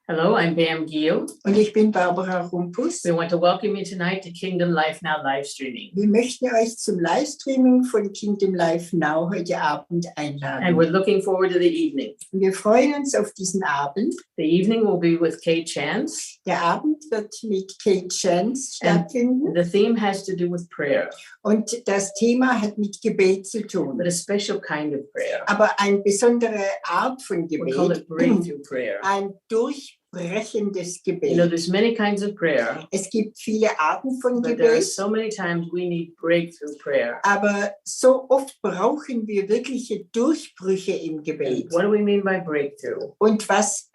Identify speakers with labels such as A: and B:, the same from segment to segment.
A: Hello, I'm Bam Giel.
B: Und ich bin Barbara Rumpus.
A: We want to welcome you tonight to Kingdom Life Now live streaming.
B: Wir möchten euch zum Livestreaming von Kingdom Life Now heute Abend einladen.
A: And we're looking forward to the evening.
B: Und wir freuen uns auf diesen Abend.
A: The evening will be with Kay Chance.
B: Der Abend wird mit Kay Chance stattfinden.
A: The theme has to do with prayer.
B: Und das Thema hat mit Gebet zu tun.
A: But a special kind of prayer.
B: Aber eine besondere Art von
A: We call
B: Gebet.
A: it breakthrough prayer.
B: Ein durchbrechendes Gebet.
A: You know, there's many kinds of prayer.
B: Es gibt viele Arten von
A: But there are
B: Gebet.
A: so many times we need breakthrough prayer.
B: Aber so oft brauchen wir wirkliche Durchbrüche im Gebet.
A: What do we mean by breakthrough?
B: Und was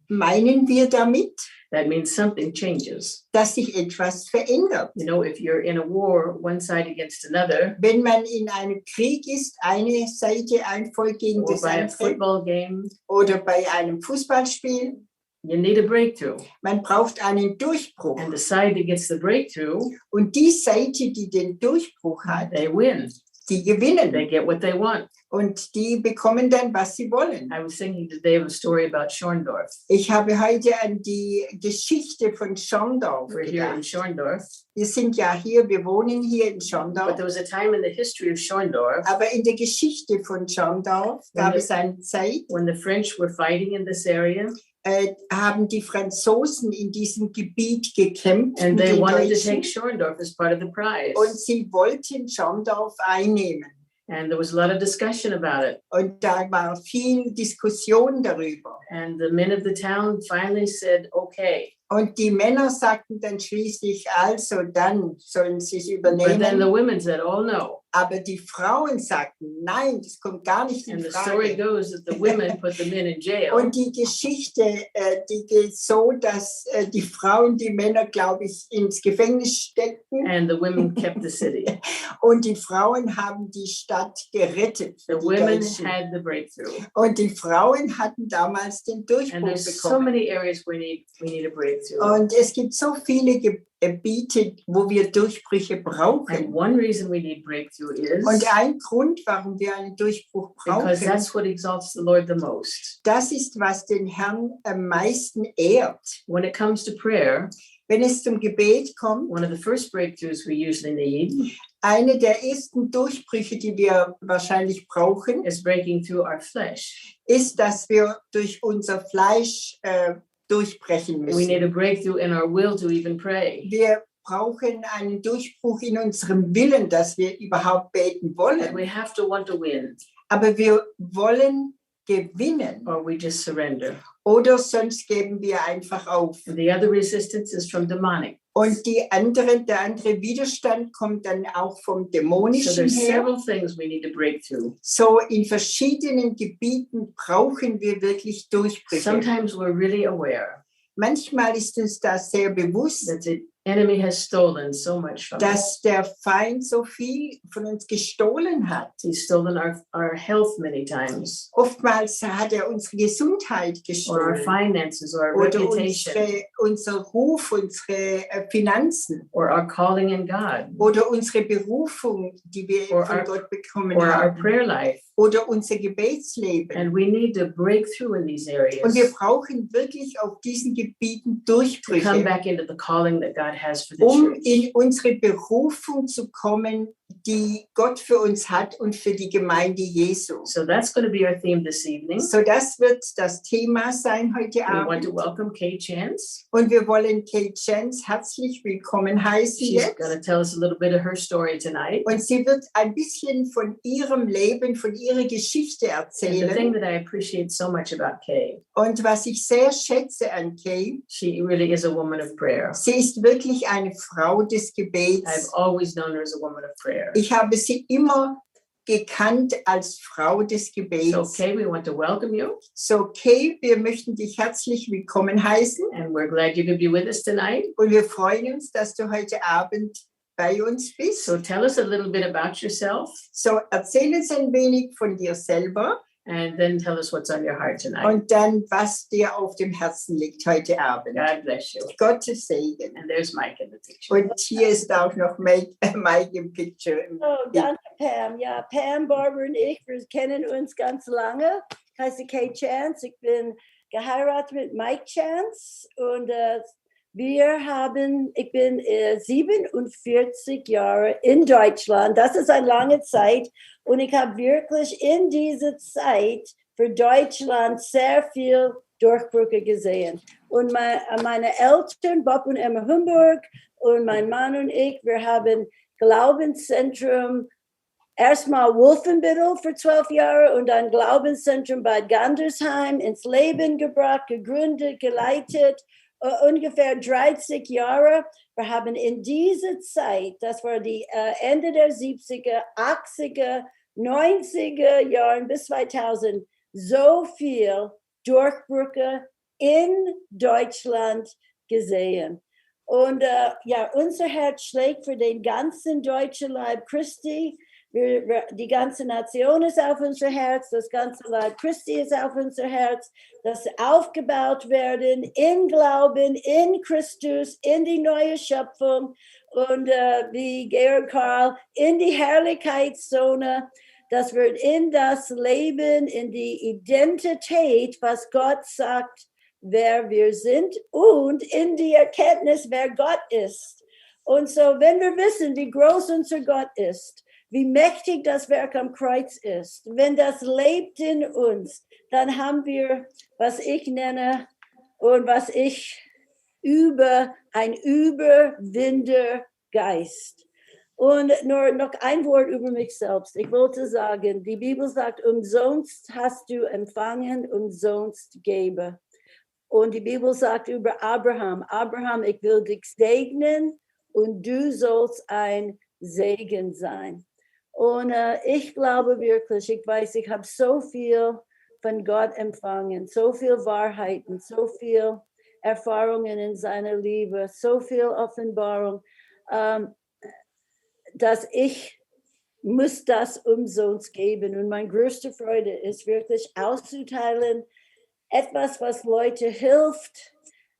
B: meinen wir damit?
A: That means something changes.
B: Dass sich etwas verändert.
A: You know, if you're in a war, one side against another,
B: Wenn man in einem Krieg ist, eine Seite ein Volk gegen
A: or
B: das
A: by a
B: andere,
A: football game,
B: oder bei einem Fußballspiel,
A: you need a breakthrough.
B: man braucht einen Durchbruch.
A: And the side that gets the breakthrough,
B: Und die Seite, die den Durchbruch hat,
A: they win.
B: die gewinnen.
A: They get what they want.
B: Und die bekommen dann, was sie wollen.
A: I was thinking today of a story about Schorndorf.
B: Ich habe heute an die Geschichte von Schorndorf
A: We're here in
B: gedacht.
A: Schorndorf.
B: Wir sind ja hier, wir wohnen hier in
A: But
B: Schorndorf.
A: there was a time in the history of Schorndorf
B: Aber in der Geschichte von Schorndorf gab es eine Zeit,
A: when the French were fighting in this area
B: haben die Franzosen in diesem Gebiet gekämpft
A: and
B: mit
A: they
B: den
A: wanted to
B: Deutschen
A: take Schorndorf as part of the prize.
B: und sie wollten Schorndorf einnehmen.
A: And there was a lot of discussion about it.
B: Und da war viel Diskussion darüber.
A: And the men of the town finally said, okay.
B: Und die Männer sagten dann schließlich, also dann sollen sie es
A: But then the
B: übernehmen.
A: women said, oh no.
B: Aber die Frauen sagten, nein, das kommt gar nicht in
A: And the story
B: Frage.
A: goes that the women put the men in jail.
B: Und die Geschichte, die geht so, dass die Frauen die Männer, glaube ich, ins Gefängnis steckten.
A: And the women kept the city.
B: Und die Frauen haben die Stadt gerettet.
A: The
B: Für die
A: women
B: Deutschen.
A: had the breakthrough.
B: Und die Frauen hatten damals den
A: And
B: Durchbruch
A: there's so
B: bekommen.
A: many areas we need a breakthrough.
B: Und es gibt so viele Gebiete, wo wir Durchbrüche
A: And
B: brauchen.
A: one reason we need breakthrough is
B: Und ein Grund, warum wir einen Durchbruch
A: because
B: brauchen,
A: that's what exalts the Lord the most.
B: das ist, was den Herrn am meisten ehrt.
A: When it comes to prayer,
B: Wenn es zum Gebet kommt,
A: one of the first breakthroughs we usually need
B: eine der ersten Durchbrüche, die wir wahrscheinlich brauchen,
A: is breaking through our flesh.
B: ist, dass wir durch unser Fleisch durchbrechen
A: We need
B: müssen.
A: a breakthrough in our will to even pray.
B: Wir brauchen einen Durchbruch in unserem Willen, dass wir überhaupt beten
A: And
B: wollen.
A: we have to want to win,
B: Aber wir wollen gewinnen
A: or we just surrender.
B: oder sonst geben wir einfach auf.
A: And the other resistance is from demonic.
B: Und der andere Widerstand kommt dann auch vom
A: So
B: Dämonischen
A: there's
B: her.
A: several things we need to break through.
B: So in verschiedenen Gebieten brauchen wir wirklich Durchbrüche.
A: Sometimes we're really aware
B: Manchmal ist uns das sehr bewusst,
A: that the enemy has stolen so much from us.
B: dass der Feind so viel von uns gestohlen hat.
A: He's stolen our health many times,
B: Oftmals hat er unsere Gesundheit
A: or our
B: gestohlen
A: finances, or our
B: oder
A: reputation,
B: unser Ruf, unsere Finanzen
A: or our calling in God,
B: oder unsere Berufung, die wir
A: Or
B: von
A: our-
B: Gott bekommen
A: or our
B: haben
A: prayer life.
B: oder unser Gebetsleben.
A: And we need to break through in these areas
B: Und wir brauchen wirklich auf diesen Gebieten
A: to come
B: Durchbrüche,
A: back into the calling that God has for the church.
B: in unsere Berufung zu kommen, die Gott für uns hat und für die Gemeinde Jesu.
A: So that's going to be our theme this evening.
B: So das wird das Thema sein heute
A: We want
B: Abend.
A: to welcome Kay Chance.
B: Und wir wollen Kay Chance herzlich willkommen heißen
A: She's
B: jetzt.
A: going to tell us a little bit of her story tonight.
B: Und sie wird ein bisschen von ihrem Leben, von ihrer Geschichte
A: And the thing
B: erzählen.
A: that I appreciate so much about Kay,
B: Und was ich sehr schätze an Kay,
A: she really is a woman of prayer.
B: sie ist wirklich eine Frau des
A: I've
B: Gebets.
A: always known her as a woman of prayer.
B: Ich habe sie immer gekannt als Frau des
A: So
B: Gebets.
A: Kay, we want to welcome you,
B: So Kay, wir möchten dich herzlich willkommen heißen
A: and we're glad you could be with us tonight.
B: und wir freuen uns, dass du heute Abend bei uns bist.
A: So tell us a little bit about yourself,
B: So erzähl uns ein wenig von dir selber
A: and then tell us what's on your heart tonight.
B: und dann, was dir auf dem Herzen liegt heute Abend.
A: God bless you.
B: Gottes Segen.
A: And there's Mike in the picture.
B: Und hier ist auch noch Mike im Picture.
C: Oh, danke, Pam. Ja, Pam, Barbara und ich, wir kennen uns ganz lange. ich heiße Kay Chance, ich bin geheiratet mit Mike Chance und ich bin 47 Jahre in Deutschland. Das ist eine lange Zeit und ich habe wirklich in dieser Zeit für Deutschland sehr viel Durchbrüche gesehen. Und meine Eltern, Bob und Emma Humburg und mein Mann und ich, wir haben Glaubenszentrum erstmal Wolfenbüttel für 12 Jahre und dann Glaubenszentrum Bad Gandersheim ins Leben gebracht, gegründet, geleitet, ungefähr 30 Jahre. Wir haben in dieser Zeit, das war die Ende der 70er, 80er, 90er Jahren bis 2000, so viel Durchbrüche in Deutschland gesehen. Und unser Herz schlägt für den ganzen deutschen Leib Christi. Die ganze Nation ist auf unser Herz, das ganze Leib Christi ist auf unser Herz, dass sie aufgebaut werden in Glauben, in Christus, in die neue Schöpfung und wie Georg Karl, in die Herrlichkeitszone. Das wird in das Leben, in die Identität, was Gott sagt, wer wir sind und in die Erkenntnis, wer Gott ist. Und so, wenn wir wissen, wie groß unser Gott ist, wie mächtig das Werk am Kreuz ist, wenn das lebt in uns, dann haben wir, was ich nenne und was ich ein Überwindergeist. Und nur noch ein Wort über mich selbst. Ich wollte sagen, die Bibel sagt, umsonst hast du empfangen, umsonst gebe. Und die Bibel sagt über Abraham, ich will dich segnen und du sollst ein Segen sein. Und ich glaube wirklich, ich weiß, ich habe so viel von Gott empfangen, so viel Wahrheiten, so viel Erfahrungen in seiner Liebe, so viel Offenbarung, dass ich muss das umsonst geben. Und meine größte Freude ist wirklich auszuteilen, etwas, was Leute hilft,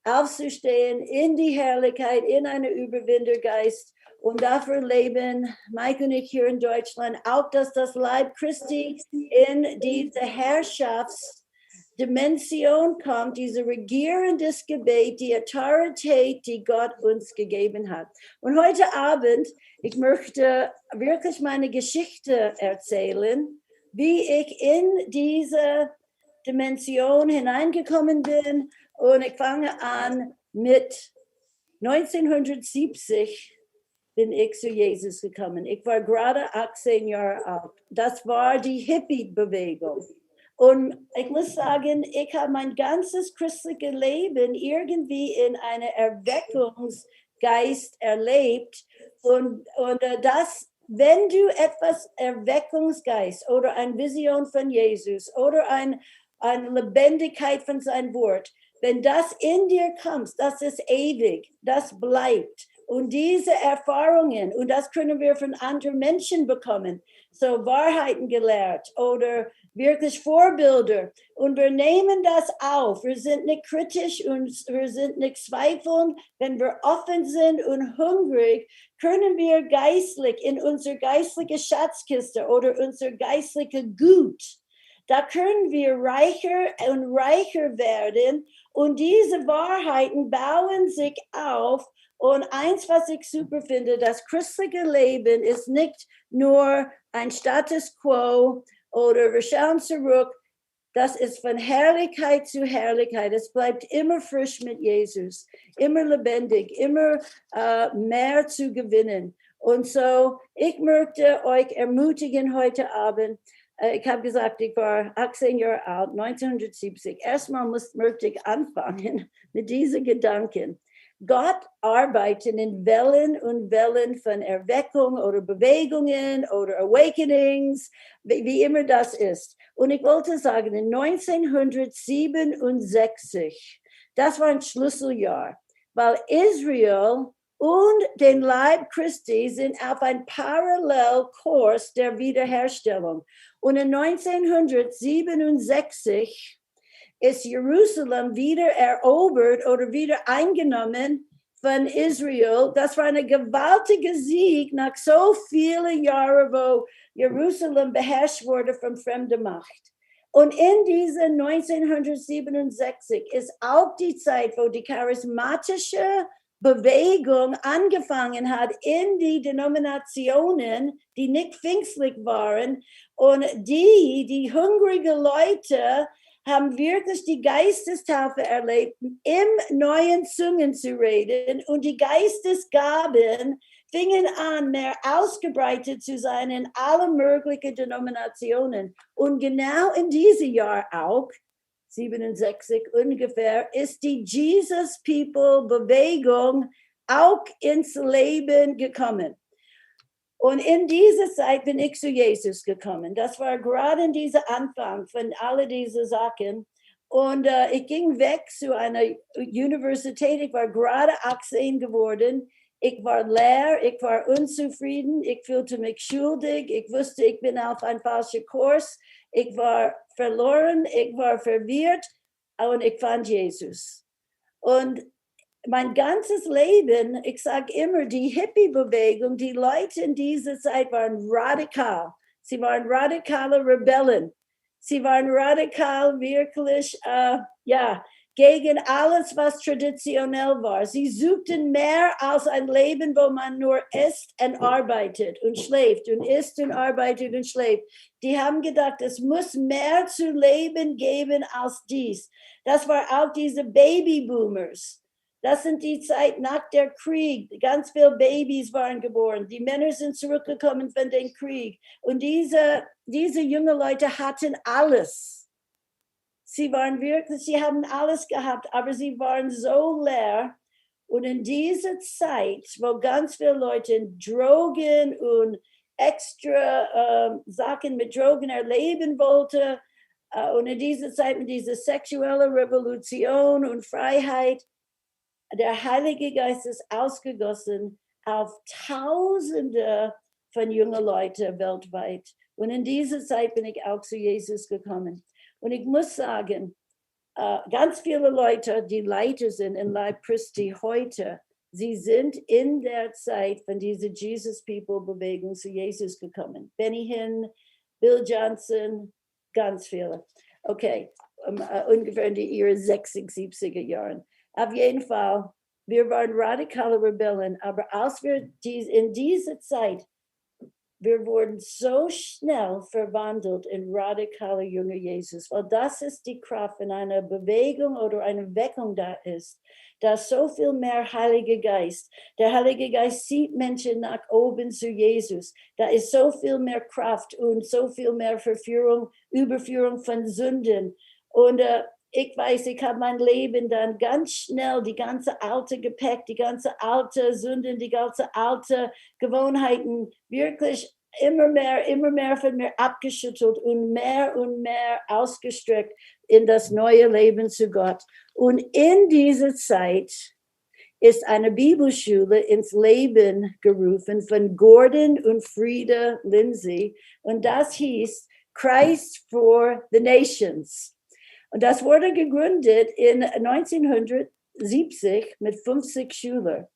C: aufzustehen in die Herrlichkeit, in einen Überwindergeist. Und dafür leben Mike und ich hier in Deutschland auch, dass das Leib Christi in diese Herrschaftsdimension kommt, diese regierendes Gebet, die Autorität, die Gott uns gegeben hat. Und heute Abend, ich möchte wirklich meine Geschichte erzählen, wie ich in diese Dimension hineingekommen bin. Und ich fange an mit 1970 bin ich zu Jesus gekommen. Ich war gerade 18 Jahre alt. Das war die Hippie-Bewegung. Und ich muss sagen, ich habe mein ganzes christliches Leben irgendwie in einem Erweckungsgeist erlebt. Und das, wenn du etwas Erweckungsgeist oder eine Vision von Jesus oder eine Lebendigkeit von seinem Wort, wenn das in dir kommt, das ist ewig, das bleibt. Und diese Erfahrungen, und das können wir von anderen Menschen bekommen, so Wahrheiten gelehrt oder wirklich Vorbilder. Und wir nehmen das auf. Wir sind nicht kritisch und wir sind nicht zweifelnd. Wenn wir offen sind und hungrig, können wir geistlich in unsere geistliche Schatzkiste oder unser geistliche Gut, da können wir reicher und reicher werden. Und diese Wahrheiten bauen sich auf. Und eins, was ich super finde, das christliche Leben ist nicht nur ein Status quo oder wir schauen zurück. Das ist von Herrlichkeit zu Herrlichkeit. Es bleibt immer frisch mit Jesus, immer lebendig, immer mehr zu gewinnen. Und so, ich möchte euch ermutigen heute Abend. Ich habe gesagt, ich war 18 Jahre alt, 1970. Erstmal möchte ich anfangen mit diesen Gedanken. Gott arbeitet in Wellen und Wellen von Erweckung oder Bewegungen oder Awakenings, wie immer das ist. Und ich wollte sagen, in 1967, das war ein Schlüsseljahr, weil Israel und den Leib Christi sind auf einem Parallelkurs der Wiederherstellung. Und in 1967 ist Jerusalem wieder erobert oder wieder eingenommen von Israel. Das war ein gewaltiger Sieg nach so vielen Jahren, wo Jerusalem beherrscht wurde von fremder Macht. Und in diese 1967 ist auch die Zeit, wo die charismatische Bewegung angefangen hat in die Denominationen, die nicht pfingstlich waren. Und die hungrige Leute haben wirklich die Geistestaufe erlebt, im neuen Zungen zu reden. Und die Geistesgaben fingen an, mehr ausgebreitet zu sein in alle möglichen Denominationen. Und genau in diesem Jahr auch, 67 ungefähr, ist die Jesus People Bewegung auch ins Leben gekommen. Und in dieser Zeit bin ich zu Jesus gekommen. Das war gerade in diesem Anfang von all diesen Sachen. Und ich ging weg zu einer Universität. Ich war gerade 18 geworden. Ich war leer, ich war unzufrieden, ich fühlte mich schuldig, ich wusste, ich bin auf einem falschen Kurs, ich war verloren, ich war verwirrt und ich fand Jesus. Und mein ganzes Leben, ich sage immer, die Hippie-Bewegung, die Leute in dieser Zeit waren radikal. Sie waren radikale Rebellen. Sie waren radikal wirklich, gegen alles, was traditionell war. Sie suchten mehr als ein Leben, wo man nur isst und arbeitet und schläft und isst und arbeitet und schläft. Die haben gedacht, es muss mehr zu leben geben als dies. Das war auch diese Babyboomers. Das sind die Zeit nach der Krieg. Ganz viele Babys waren geboren. Die Männer sind zurückgekommen von dem Krieg. Und diese jungen Leute hatten alles. Sie haben alles gehabt, aber sie waren so leer. Und in dieser Zeit, wo ganz viele Leute Drogen und extra Sachen mit Drogen erleben wollten, und in dieser Zeit mit dieser sexuellen Revolution und Freiheit, der Heilige Geist ist ausgegossen auf Tausende von jungen Leuten weltweit. Und in dieser Zeit bin ich auch zu Jesus gekommen. Und ich muss sagen, ganz viele Leute, die Leiter sind in Leib Christi heute, sie sind in der Zeit von dieser Jesus People Bewegung zu Jesus gekommen. Benny Hinn, Bill Johnson, ganz viele. Okay, ungefähr in die 60er, 70er Jahren. Auf jeden Fall, wir waren radikale Rebellen, aber als wir in dieser Zeit, wir wurden so schnell verwandelt in radikale junge Jesus, weil das ist die Kraft, wenn eine Bewegung oder eine Weckung da ist, da so viel mehr Heiliger Geist. Der Heilige Geist zieht Menschen nach oben zu Jesus. Da ist so viel mehr Kraft und so viel mehr Überführung von Sünden. Und ich weiß, ich habe mein Leben dann ganz schnell, die ganze alte Gepäck, die ganze alte Sünden, die ganze alte Gewohnheiten wirklich immer mehr von mir abgeschüttelt und mehr ausgestreckt in das neue Leben zu Gott. Und in dieser Zeit ist eine Bibelschule ins Leben gerufen von Gordon und Frieda Lindsay. Und das hieß Christ for the Nations. Und das wurde gegründet in 1970 mit 50 Schülern.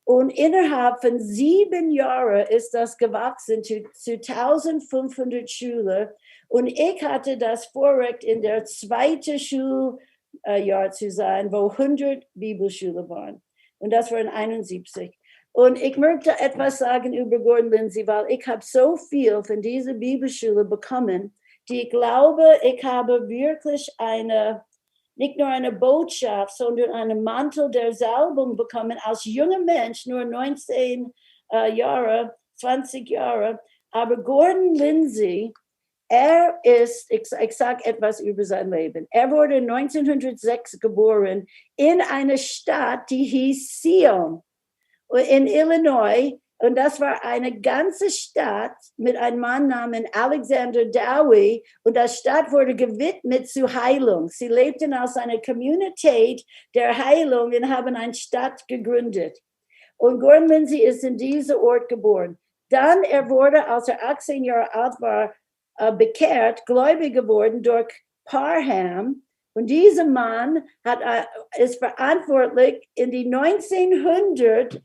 C: Und innerhalb von 7 Jahren ist das gewachsen zu 1500 Schüler. Und ich hatte das Vorrecht, in der zweiten Schuljahr zu sein, wo 100 Bibelschüler waren. Und das war in 71. Und ich möchte etwas sagen über Gordon Lindsay, weil ich habe so viel von dieser Bibelschule bekommen, die ich glaube, ich habe wirklich nicht nur eine Botschaft, sondern einen Mantel der Salbung bekommen als junger Mensch, nur 19 Jahre, 20 Jahre. Aber Gordon Lindsay, ich sage etwas über sein Leben. Er wurde 1906 geboren in einer Stadt, die hieß Sion, in Illinois. Und das war eine ganze Stadt mit einem Mann namens Alexander Dowie. Und das Stadt wurde gewidmet zu Heilung. Sie lebten aus einer Communität der Heilung und haben eine Stadt gegründet. Und Gordon Lindsay ist in diesem Ort geboren. Dann wurde, als er 18 Jahre alt war, bekehrt, gläubig geworden durch Parham. Und dieser Mann ist verantwortlich in die 1900.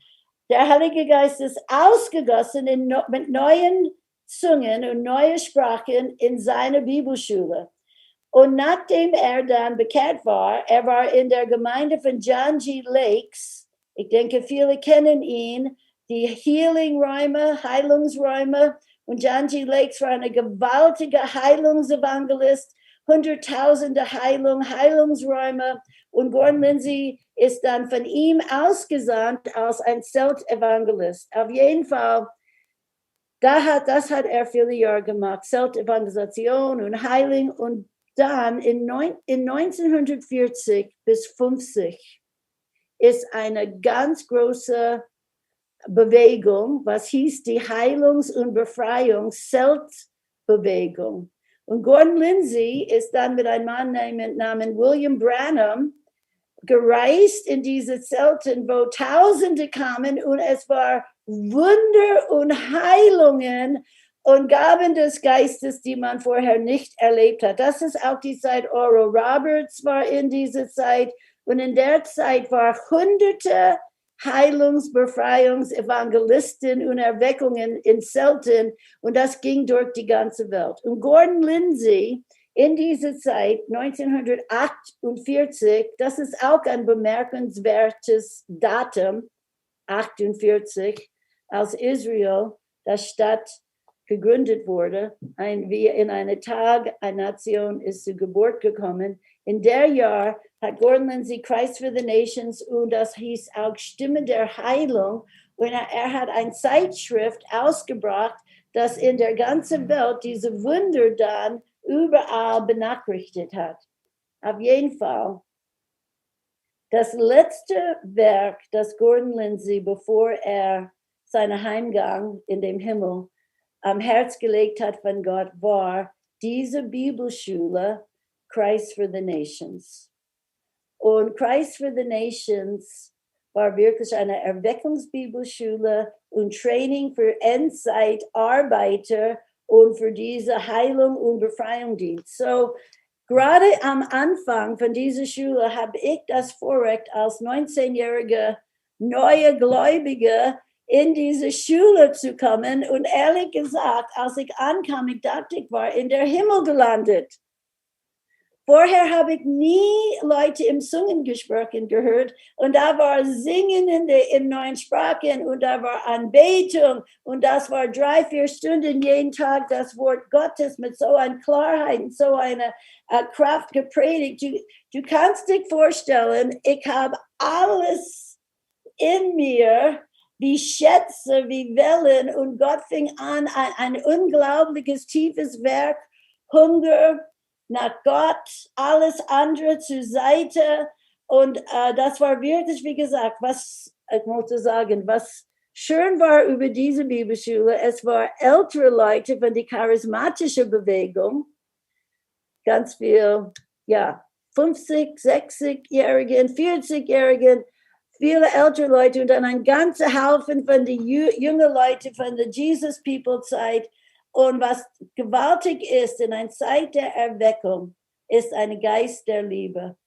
C: Der Heilige Geist ist ausgegossen mit neuen Zungen und neuen Sprachen in seiner Bibelschule. Und nachdem dann bekehrt war, er war in der Gemeinde von John G. Lakes. Ich denke, viele kennen ihn. Die Healing-Räume, Heilungsräume. Und John G. Lakes war ein gewaltiger Heilungsevangelist. Hunderttausende Heilungsräume. Und Gordon Lindsay ist dann von ihm ausgesandt als ein Zeltevangelist. Auf jeden Fall, das hat er viele Jahre gemacht. Zeltevangelisation und Heilung. Und dann in 1940 bis 50 ist eine ganz große Bewegung, was hieß die Heilungs- und Befreiungs-Zeltbewegung. Und Gordon Lindsay ist dann mit einem Mann namens William Branham gereist in diese Zelten, wo Tausende kamen und es war Wunder und Heilungen und Gaben des Geistes, die man vorher nicht erlebt hat. Das ist auch die Zeit, Oral Roberts war in dieser Zeit und in der Zeit war Hunderte Heilungs-, Befreiungs-, Evangelisten und Erweckungen in Zelten und das ging durch die ganze Welt. Und Gordon Lindsay in dieser Zeit, 1948, das ist auch ein bemerkenswertes Datum, 48, als Israel, das Stadt gegründet wurde, wie in einem Tag eine Nation ist zur Geburt gekommen. In der Jahr hat Gordon Lindsay Christ for the Nations und das hieß auch Stimme der Heilung. Und er hat eine Zeitschrift ausgebracht, das in der ganzen Welt diese Wunder dann überall benachrichtigt hat. Auf jeden Fall, das letzte Werk, das Gordon Lindsay, bevor er seinen Heimgang in den Himmel am Herz gelegt hat von Gott, war diese Bibelschule Christ for the Nations. Und Christ for the Nations war wirklich eine Erweckungsbibelschule und Training für Endzeitarbeiter und für diese Heilung und Befreiungsdienst. So, gerade am Anfang von dieser Schule habe ich das Vorrecht als 19-jährige neue Gläubige in diese Schule zu kommen. Und ehrlich gesagt, als ich ankam, ich dachte, ich war in der Himmel gelandet. Vorher habe ich nie Leute im Singen gesprochen gehört und da war Singen in neuen Sprachen und da war Anbetung und das war 3-4 Stunden jeden Tag das Wort Gottes mit so einer Klarheit und so einer Kraft gepredigt. Du kannst dich vorstellen, ich habe alles in mir, wie Schätze, wie Wellen und Gott fing an, ein unglaubliches, tiefes Werk, Hunger nach Gott, alles andere zur Seite. Und das war wirklich, wie gesagt, was ich möchte sagen, was schön war über diese Bibelschule. Es war ältere Leute von der charismatischen Bewegung, ganz viel, ja, 50, 60-Jährigen, 40-Jährigen, viele ältere Leute und dann ein ganzer Haufen von den jungen Leuten von der Jesus People Zeit. Und was gewaltig ist in einer Zeit der Erweckung, ist ein Geist der Liebe.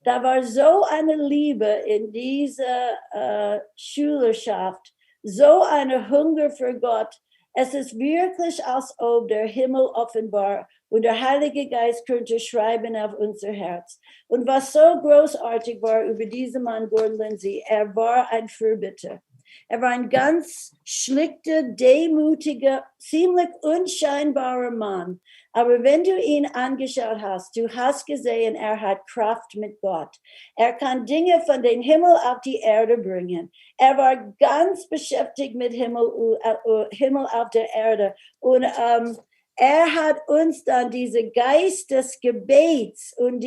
C: Da war so eine Liebe in dieser Schülerschaft, so eine Hunger für Gott. Es ist wirklich, als ob der Himmel offenbar und der Heilige Geist könnte schreiben auf unser Herz. Und was so großartig war über diesen Mann, Gordon Lindsay, er war ein Fürbitter. Er war ein ganz schlichter, demütiger, ziemlich unscheinbarer Mann. Aber wenn du ihn angeschaut hast, du hast gesehen, er hat Kraft mit Gott. Er kann Dinge von dem Himmel auf die Erde bringen. Er war ganz beschäftigt mit Himmel auf der Erde. Und er hat uns dann diese Geist des Gebets und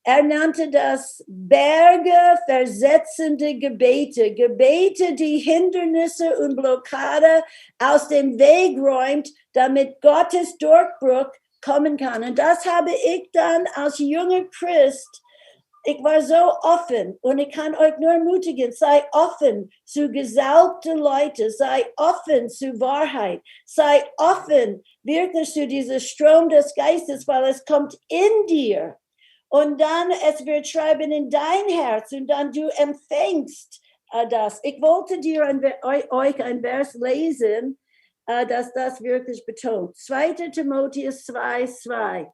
C: er nannte das Berge versetzende Gebete. Gebete, die Hindernisse und Blockade aus dem Weg räumt, damit Gottes Durchbruch kommen kann. Und das habe ich dann als junger Christ, ich war so offen und ich kann euch nur ermutigen, sei offen zu gesalbten Leuten, sei offen zu Wahrheit, sei offen wirklich zu diesem Strom des Geistes, weil es kommt in dir. Und dann, es wird schreiben in dein Herz und dann du empfängst das. Ich wollte euch ein Vers lesen, dass das wirklich betont. 2. Timotheus 2,2.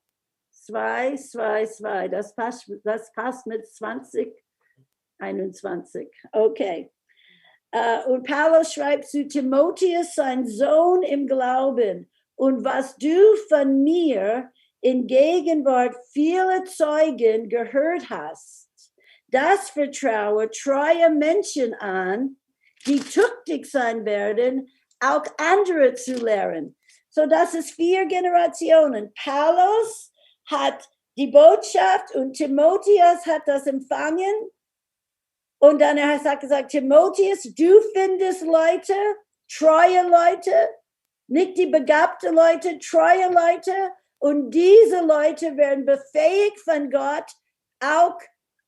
C: 2, 2, 2. Das passt mit 2021. Okay. Und Paulus schreibt zu Timotheus, sein Sohn im Glauben. Und was du von mir in Gegenwart vieler Zeugen gehört hast, das vertraue treue Menschen an, die tüchtig sein werden, auch andere zu lehren. So, das ist 4 Generationen. Paulus hat die Botschaft und Timotheus hat das empfangen. Und dann hat er gesagt, Timotheus, du findest Leute, treue Leute, nicht die begabten Leute, treue Leute. Und diese Leute werden befähigt von Gott, auch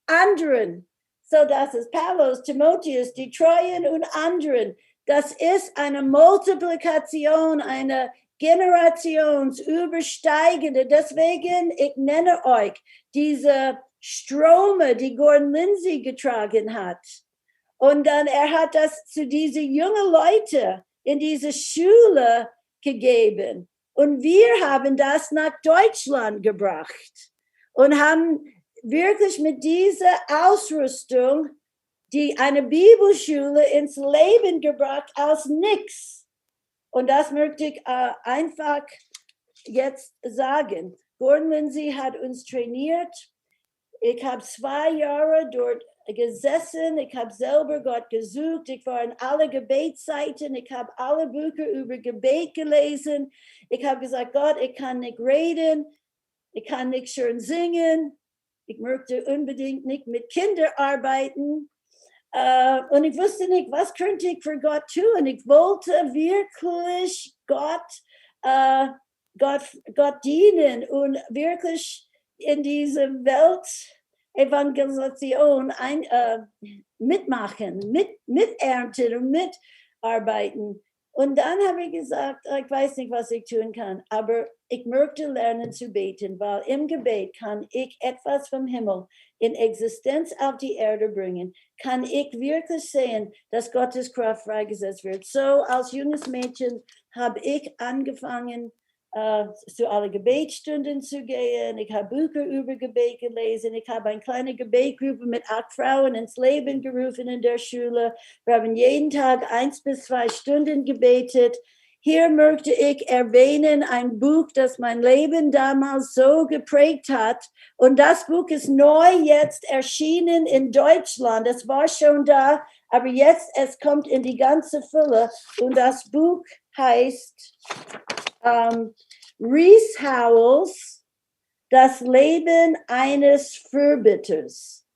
C: anderen. So, das ist Paulus, Timotheus, die Treuen und anderen. Das ist eine Multiplikation, eine generationsübersteigende. Deswegen, ich nenne euch diese Strome, die Gordon Lindsay getragen hat. Und dann, er hat das zu diesen jungen Leuten in diese Schule gegeben. Und wir haben das nach Deutschland gebracht und haben wirklich mit dieser Ausrüstung eine Bibelschule ins Leben gebracht aus nichts. Und das möchte ich einfach jetzt sagen. Gordon Lindsay hat uns trainiert. Ich habe 2 Jahre dort gesessen. Ich habe selber Gott gesucht. Ich war in alle Gebetsseiten. Ich habe alle Bücher über Gebet gelesen. Ich habe gesagt, Gott, ich kann nicht reden. Ich kann nicht schön singen. Ich möchte unbedingt nicht mit Kindern arbeiten. Und ich wusste nicht, was könnte ich für Gott tun. Ich wollte wirklich Gott dienen und wirklich in diese Weltevangelisation mitmachen, miternten und mitarbeiten. Und dann habe ich gesagt, ich weiß nicht, was ich tun kann, aber ich möchte lernen zu beten, weil im Gebet kann ich etwas vom Himmel in Existenz auf die Erde bringen. Kann ich wirklich sehen, dass Gottes Kraft freigesetzt wird. So als junges Mädchen habe ich angefangen, zu allen Gebetsstunden zu gehen. Ich habe Bücher über Gebet gelesen. Ich habe eine kleine Gebetgruppe mit 8 Frauen ins Leben gerufen in der Schule. Wir haben jeden Tag 1 bis 2 Stunden gebetet. Hier möchte ich erwähnen ein Buch, das mein Leben damals so geprägt hat. Und das Buch ist neu jetzt erschienen in Deutschland. Es war schon da, aber jetzt es kommt in die ganze Fülle. Und das Buch heißt Rees Howells, Das Leben eines Fürbitters.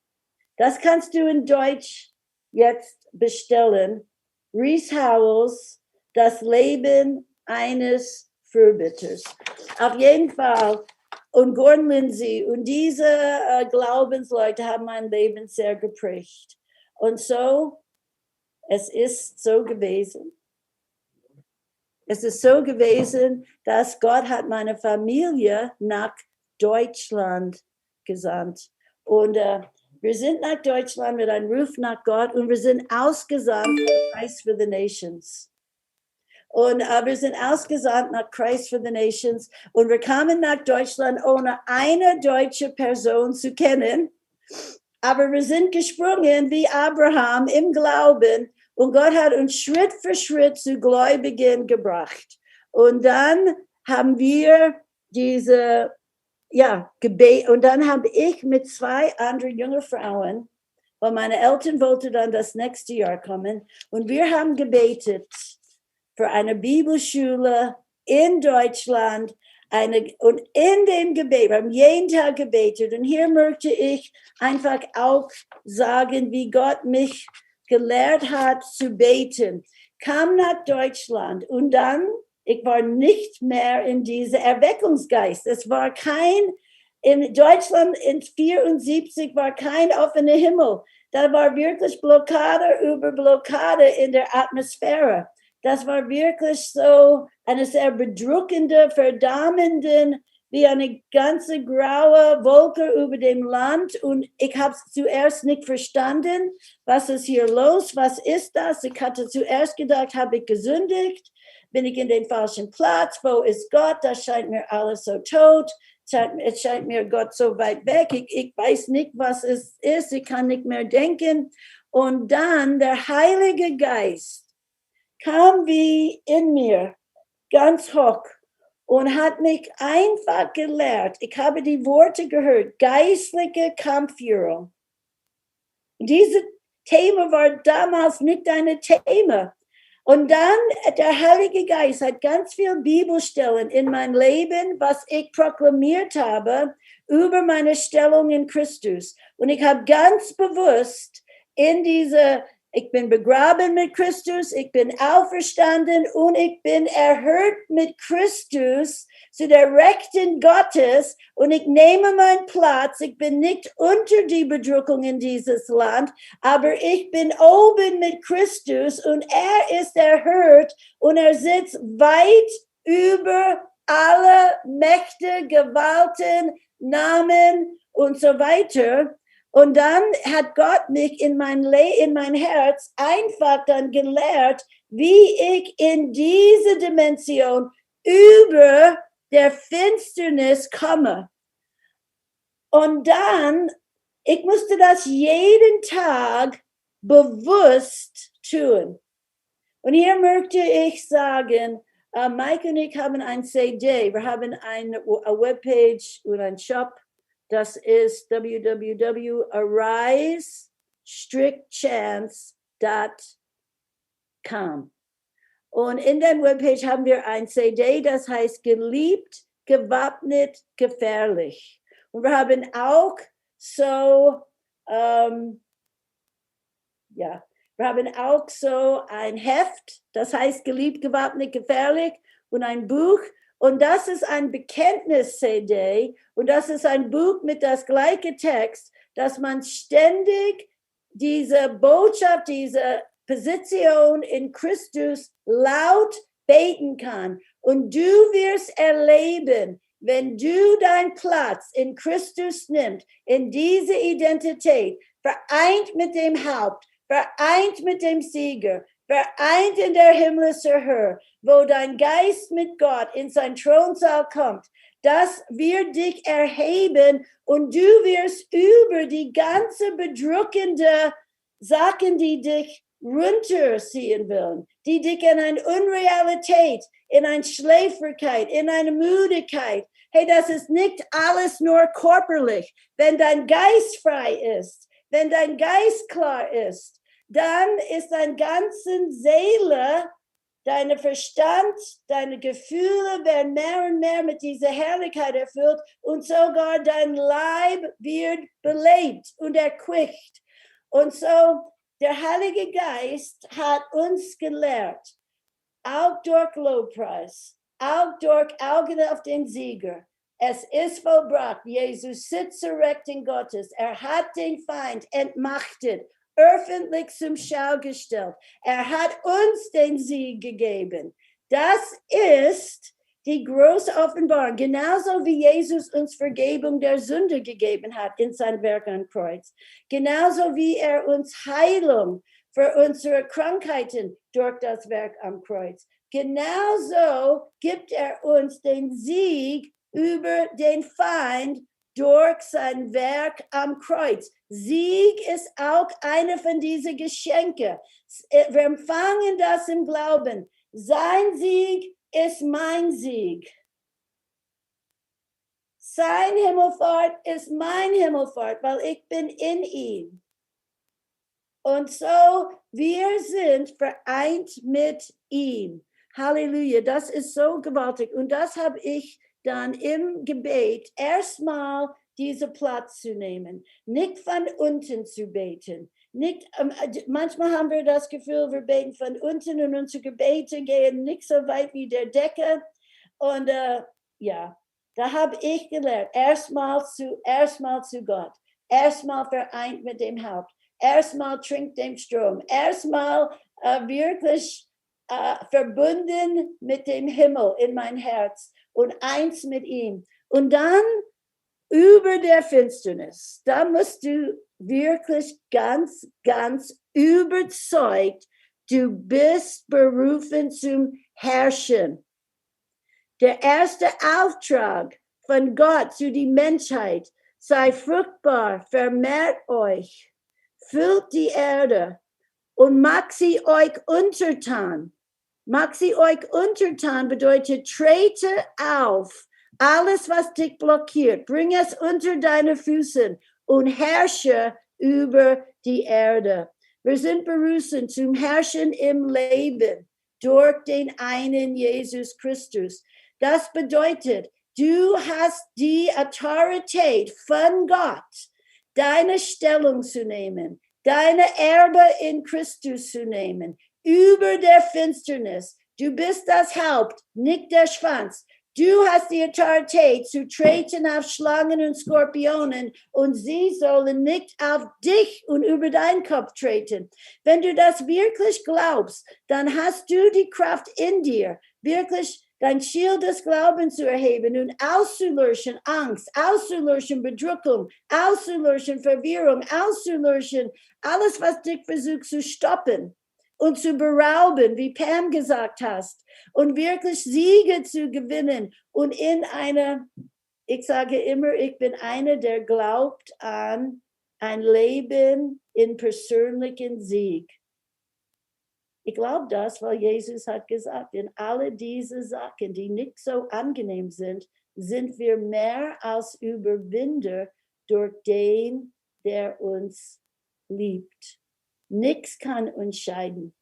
C: Das kannst du in Deutsch jetzt bestellen. Rees Howells, Das Leben eines Fürbitters. Auf jeden Fall. Und Gordon Lindsay und diese Glaubensleute haben mein Leben sehr geprägt. Und so, es ist so gewesen. Es ist so gewesen, dass Gott hat meine Familie nach Deutschland gesandt. Und wir sind nach Deutschland mit einem Ruf nach Gott und wir sind ausgesandt für Christ for the Nations. Und wir sind ausgesandt nach Christ for the Nations und wir kamen nach Deutschland, ohne eine deutsche Person zu kennen. Aber wir sind gesprungen wie Abraham im Glauben. Und Gott hat uns Schritt für Schritt zu Gläubigen gebracht. Und dann haben wir Gebet. Und dann habe ich mit 2 anderen jungen Frauen, weil meine Eltern wollten dann das nächste Jahr kommen. Und wir haben gebetet für eine Bibelschule in Deutschland. Und in dem Gebet, wir haben jeden Tag gebetet. Und hier möchte ich einfach auch sagen, wie Gott mich gelehrt hat zu beten, kam nach Deutschland und dann, ich war nicht mehr in diesem Erweckungsgeist. Es war in Deutschland in 1974 war kein offener Himmel. Da war wirklich Blockade über Blockade in der Atmosphäre. Das war wirklich so eine sehr bedrückende, verdammende, wie eine ganze graue Wolke über dem Land. Und ich habe zuerst nicht verstanden, was ist hier los, was ist das? Ich hatte zuerst gedacht, habe ich gesündigt? Bin ich in den falschen Platz? Wo ist Gott? Das scheint mir alles so tot. Es scheint mir Gott so weit weg. Ich weiß nicht, was es ist. Ich kann nicht mehr denken. Und dann der Heilige Geist kam wie in mir, ganz hoch, und hat mich einfach gelehrt. Ich habe die Worte gehört, geistliche Kampfführung. Dieses Thema war damals nicht ein Thema. Und dann, der Heilige Geist hat ganz viele Bibelstellen in mein Leben, was ich proklamiert habe, über meine Stellung in Christus. Und ich habe ganz bewusst ich bin begraben mit Christus, ich bin auferstanden und ich bin erhöht mit Christus zu der Rechten Gottes und ich nehme meinen Platz. Ich bin nicht unter die Bedrückung in dieses Land, aber ich bin oben mit Christus und er ist erhöht und er sitzt weit über alle Mächte, Gewalten, Namen und so weiter. Und dann hat Gott mich in mein Herz einfach dann gelehrt, wie ich in diese Dimension über der Finsternis komme. Und dann, ich musste das jeden Tag bewusst tun. Und hier möchte ich sagen, Mike und ich haben ein CD, wir haben eine Webpage und einen Shop. Das ist www.arise-chance.com. Und in der Webpage haben wir ein CD, das heißt geliebt, gewappnet, gefährlich. Und wir haben auch wir haben auch so ein Heft, das heißt geliebt, gewappnet, gefährlich und ein Buch. Und das ist ein Bekenntnis-CD und das ist ein Buch mit das gleiche Text, dass man ständig diese Botschaft, diese Position in Christus laut beten kann. Und du wirst erleben, wenn du deinen Platz in Christus nimmst, in diese Identität, vereint mit dem Haupt, vereint mit dem Sieger, vereint in der himmlischen Höhe, wo dein Geist mit Gott in sein Thronsaal kommt, das wird dich erheben und du wirst über die ganze bedrückende Sachen, die dich runterziehen wollen, die dich in eine Unrealität, in eine Schläfrigkeit, in eine Müdigkeit. Hey, das ist nicht alles nur körperlich. Wenn dein Geist frei ist, wenn dein Geist klar ist, dann ist deine ganze Seele, dein Verstand, deine Gefühle werden mehr und mehr mit dieser Herrlichkeit erfüllt und sogar dein Leib wird belebt und erquickt. Und so, der Heilige Geist hat uns gelehrt, auch durch Lobpreis, auch durch Augen auf den Sieger. Es ist vollbracht. Jesus sitzt zur Rechten Gottes. Er hat den Feind entmachtet, öffentlich zum Schau gestellt. Er hat uns den Sieg gegeben. Das ist die große Offenbarung. Genauso wie Jesus uns Vergebung der Sünde gegeben hat in sein Werk am Kreuz. Genauso wie er uns Heilung für unsere Krankheiten durch das Werk am Kreuz. Genauso gibt er uns den Sieg über den Feind durch sein Werk am Kreuz. Sieg ist auch eine von diesen Geschenke. Wir empfangen das im Glauben. Sein Sieg ist mein Sieg. Sein Himmelfahrt ist mein Himmelfahrt, weil ich bin in ihm. Und so, wir sind vereint mit ihm. Halleluja, das ist so gewaltig. Und das habe ich dann im Gebet erstmal diesen Platz zu nehmen, nicht von unten zu beten. Nicht, manchmal haben wir das Gefühl, wir beten von unten und unsere Gebete gehen nicht so weit wie der Decke. Und da habe ich gelernt, erstmal zu Gott, erstmal vereint mit dem Haupt, erstmal trinkt dem Strom, erstmal wirklich verbunden mit dem Himmel in mein Herz und eins mit ihm. Und dann über der Finsternis, da musst du wirklich ganz, ganz überzeugt, du bist berufen zum Herrschen. Der erste Auftrag von Gott zu die Menschheit. Sei fruchtbar, vermehrt euch, füllt die Erde und macht sie euch untertan. Macht sie euch untertan bedeutet, trete auf, alles, was dich blockiert, bring es unter deine Füße und herrsche über die Erde. Wir sind berufen zum Herrschen im Leben durch den einen Jesus Christus. Das bedeutet, du hast die Autorität von Gott, deine Stellung zu nehmen, deine Erbe in Christus zu nehmen, über der Finsternis. Du bist das Haupt, nicht der Schwanz. Du hast die Autorität zu treten auf Schlangen und Skorpionen und sie sollen nicht auf dich und über deinen Kopf treten. Wenn du das wirklich glaubst, dann hast du die Kraft in dir, wirklich dein Schild des Glaubens zu erheben und auszulöschen Angst, auszulöschen Bedrückung, auszulöschen Verwirrung, auszulöschen alles, was dich versucht zu stoppen und zu berauben, wie Pam gesagt hast, und wirklich Siege zu gewinnen und in eine, ich sage immer, ich bin einer, der glaubt an ein Leben in persönlichen Sieg. Ich glaube das, weil Jesus hat gesagt, in alle diese Sachen, die nicht so angenehm sind, sind wir mehr als Überwinder durch den, der uns liebt. Nichts kann uns scheiden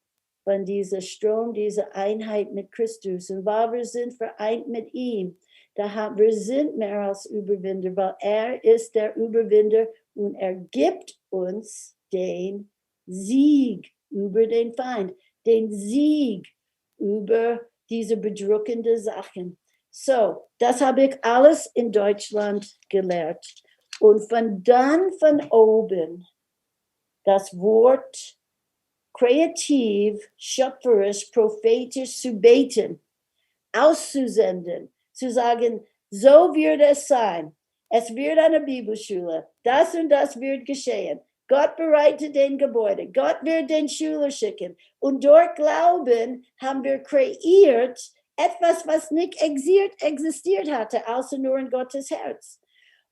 C: von dieser Strom, dieser Einheit mit Christus. Und weil wir sind vereint mit ihm, wir sind mehr als Überwinder, weil er ist der Überwinder und er gibt uns den Sieg über den Feind, den Sieg über diese bedrückenden Sachen. So, das habe ich alles in Deutschland gelernt. Und von oben das Wort kreativ, schöpferisch, prophetisch zu beten, auszusenden, zu sagen, so wird es sein. Es wird eine Bibelschule. Das und das wird geschehen. Gott bereitet den Gebäude. Gott wird den Schüler schicken. Und durch Glauben haben wir kreiert etwas, was nicht existiert hatte, außer nur in Gottes Herz.